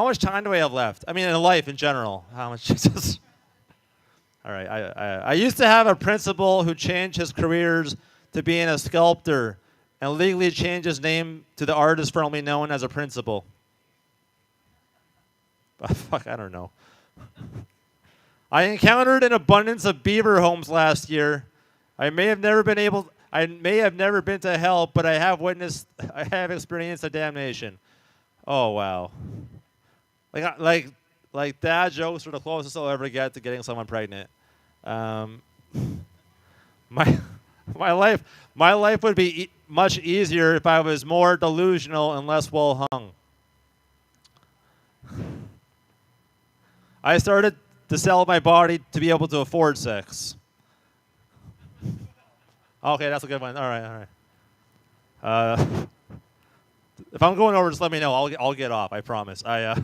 much time do I have left? I mean, in life in general. How much? Jesus. All right. I used to have a principal who changed his careers to being a sculptor and legally changed his name to the artist formerly known as a principal. Fuck, I don't know. I encountered an abundance of beaver homes last year. I may have never been to hell, but I have experienced a damnation. Oh wow. Like dad jokes are the closest I'll ever get to getting someone pregnant. My life would be much easier if I was more delusional and less well hung. I started to sell my body to be able to afford sex. Okay, that's a good one. All right. If I'm going over, just let me know. I'll get off. I promise. I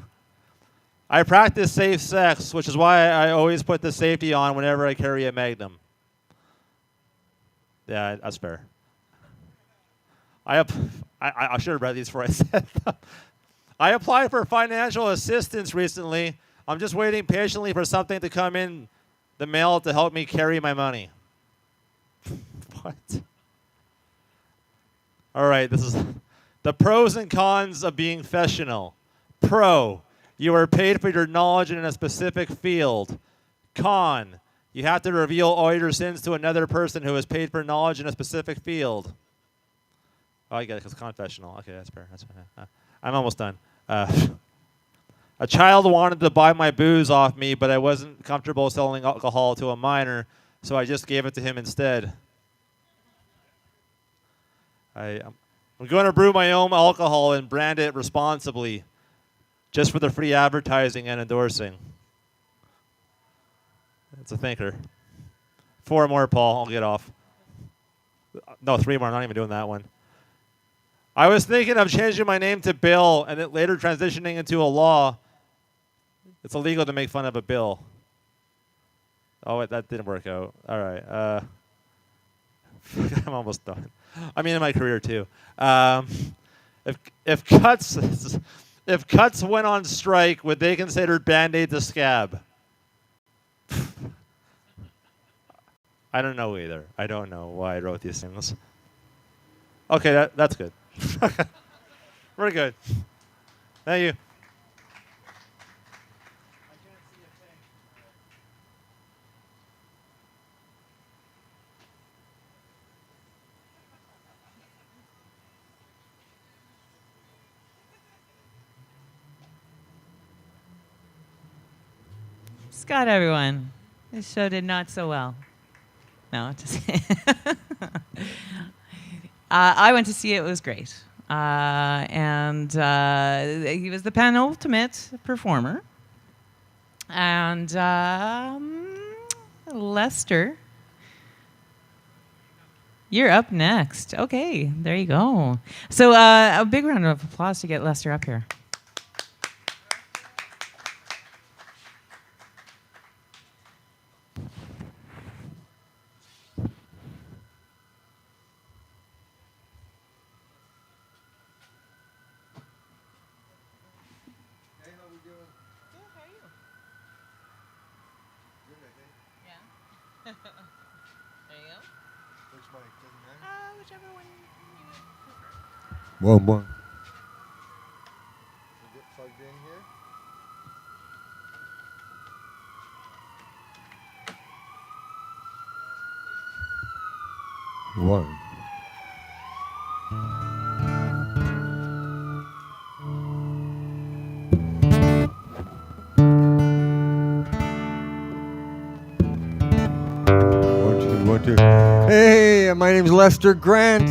practice safe sex, which is why I always put the safety on whenever I carry a Magnum. Yeah, that's fair. I should have read these before I said them. I applied for financial assistance recently. I'm just waiting patiently for something to come in the mail to help me carry my money. What? All right, this is the pros and cons of being professional. Pro, you are paid for your knowledge in a specific field. Con, you have to reveal all your sins to another person who is paid for knowledge in a specific field. Oh, I get it, because confessional. Okay, that's fair. That's fair. I'm almost done. A child wanted to buy my booze off me, but I wasn't comfortable selling alcohol to a minor, so I just gave it to him instead. I'm going to brew my own alcohol and brand it responsibly, just for the free advertising and endorsing. It's a thinker. 4 more, Paul. I'll get off. No, 3 more. I'm not even doing that one. I was thinking of changing my name to Bill and then later transitioning into a law. It's illegal to make fun of a bill. Oh, wait, that didn't work out. All right. I'm almost done. I mean, in my career too. If Cuts went on strike, would they consider Band-Aid a scab? I don't know either. I don't know why I wrote these things. Okay, that's good. We're good. Thank you. Scott, everyone. This show did not so well. No, just I went to see it. It was great. And he was the penultimate performer. And Lester, you're up next. Okay, there you go. So a big round of applause to get Lester up here. Whichever one you would prefer. One. Get plugged in here. One. One, two. Hey, my name's Lester Grant.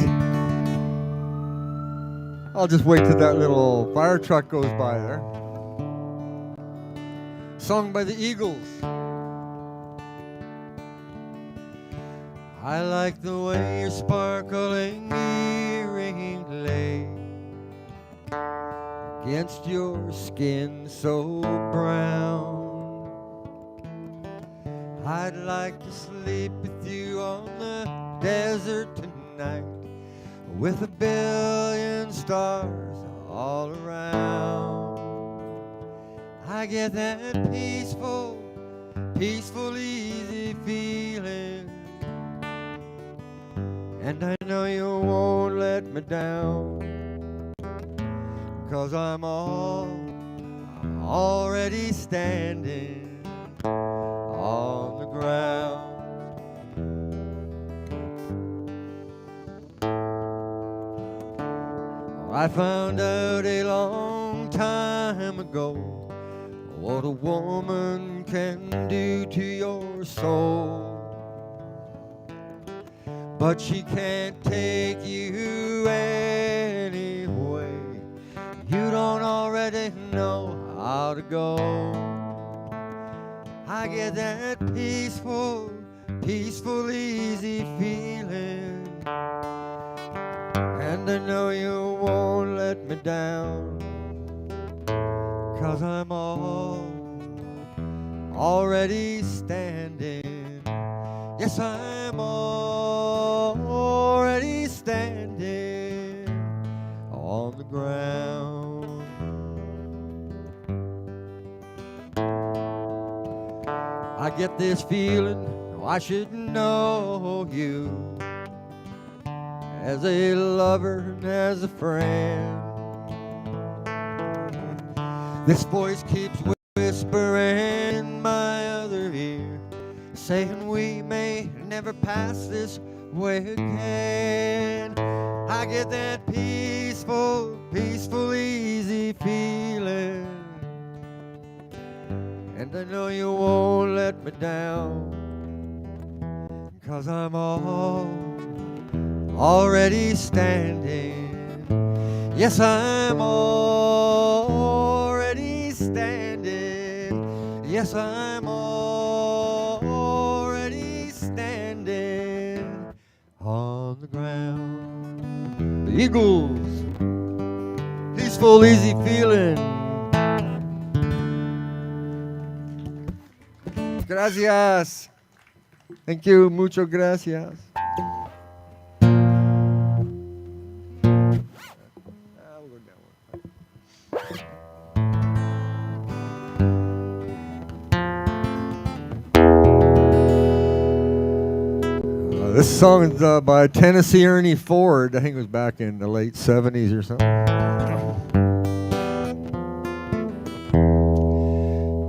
I'll just wait till that little fire truck goes by there. Sung by the Eagles. I like the way your sparkling earring lay against your skin so brown. I'd like to sleep with you on the desert tonight, with a billion stars all around. I get that peaceful, peaceful, easy feeling, and I know you won't let me down, 'cause I'm already standing on the ground. I found out a long time ago what a woman can do to your soul, but she can't take you anyway. You don't already know how to go. I get that peaceful, peaceful, easy feeling, and I know you won't let me down, 'cause I'm already standing. Yes, I'm already standing on the ground. I get this feeling I should know you as a lover and as a friend. This voice keeps whispering in my other ear, saying we may never pass this way again. I get that peaceful, peaceful, easy feeling, and I know you won't let me down, 'cause I'm already standing. Yes, I'm already standing. Yes, I'm already standing on the ground. The Eagles, peaceful, easy feeling. Gracias. Thank you. Mucho gracias. This song is by Tennessee Ernie Ford. I think it was back in the late 70s or something.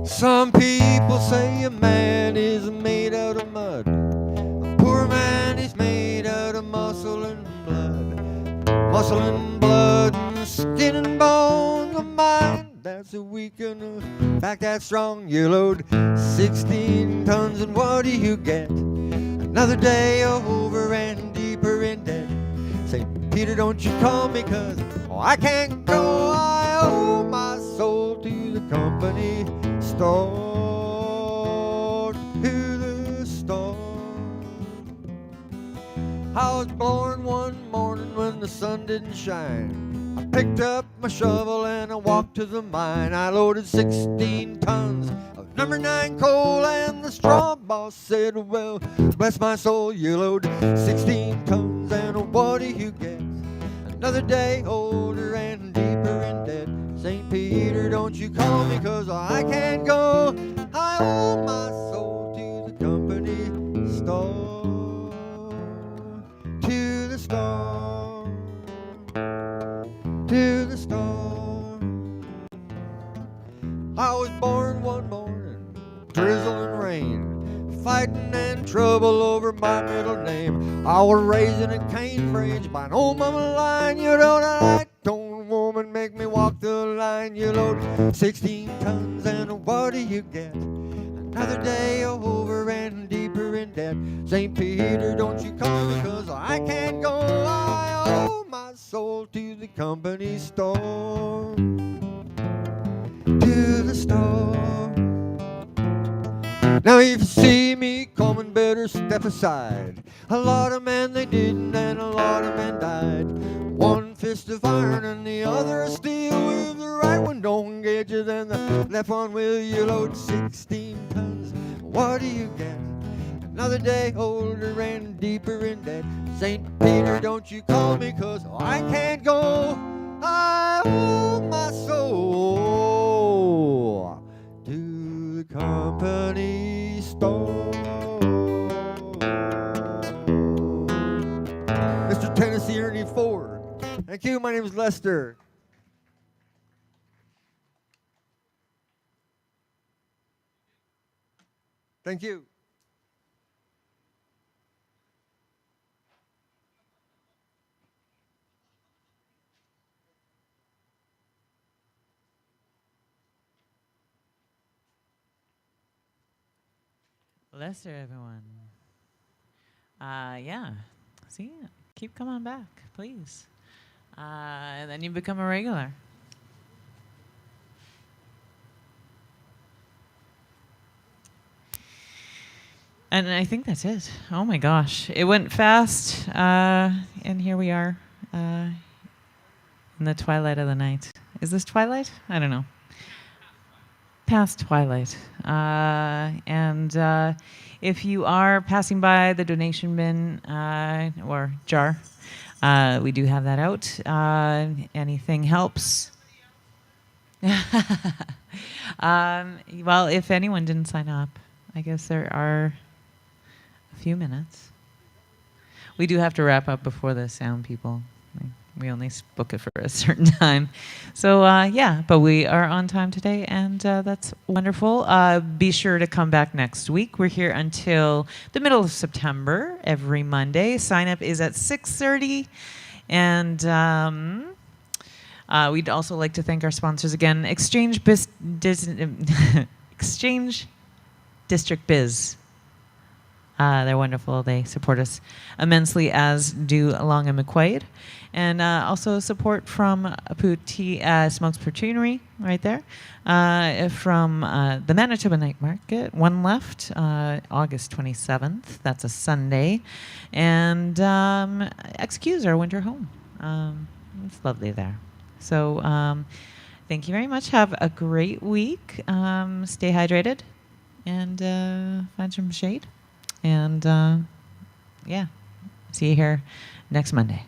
Some people say a man is made out of mud. A poor man is made out of muscle and blood. Muscle and blood and skin and bones. A mind that's a weak and a back that's strong. You load 16 tons and what do you get? Another day over and deeper in debt. St. Peter, don't you call me, 'cause I can't go. I owe my soul to the company store, to the store. I was born one morning when the sun didn't shine. I picked up my shovel and I walked to the mine. I loaded 16 tons of number 9 coal, and the straw boss said, well, bless my soul, you load 16 tons and what do you get? Another day older and deeper in debt. St. Peter, don't you call me, 'cause I can't go. I owe my soul to the company store, to the store, to the store. I was born one morning, drizzle and rain, fighting and trouble over my middle name. I was raised in a cane range by an old mama line. You know that I don't woman make me walk the line. You load 16 tons and what do you get? Another day over and deeper in debt. St. Peter, don't you call me, 'cause I can't go. I owe my soul to the company store, to the store. Now if you see me coming, better step aside. A lot of men they didn't and a lot of men died. One fist of iron and the other of steel. With the right one don't engage you, then the left one will. You load 16 tons, what do you get? Another day older and deeper in debt. St. Peter, don't you call me, 'cause I can't go. I owe my soul to the company store. Mr. Tennessee Ernie Ford. Thank you. My name is Lester. Thank you. Lester, everyone. Yeah. See, keep coming back, please. And then you become a regular. And I think that's it. Oh my gosh. It went fast. And here we are in the twilight of the night. Is this twilight? I don't know. Past twilight. And if you are passing by the donation bin or jar, we do have that out. Anything helps. Well, if anyone didn't sign up, I guess there are a few minutes. We do have to wrap up before the sound people. We only book it for a certain time. So, yeah, but we are on time today, and that's wonderful. Be sure to come back next week. We're here until the middle of September, every Monday. Sign up is at 6:30. And we'd also like to thank our sponsors again, Exchange District Biz. They're wonderful. They support us immensely, as do Long and McQuade. And also support from Smokes Poutinerie right there. From the Manitoba Night Market, one left, August 27th. That's a Sunday. And XQ's our winter home. It's lovely there. So thank you very much. Have a great week. Stay hydrated and find some shade. And yeah, see you here next Monday.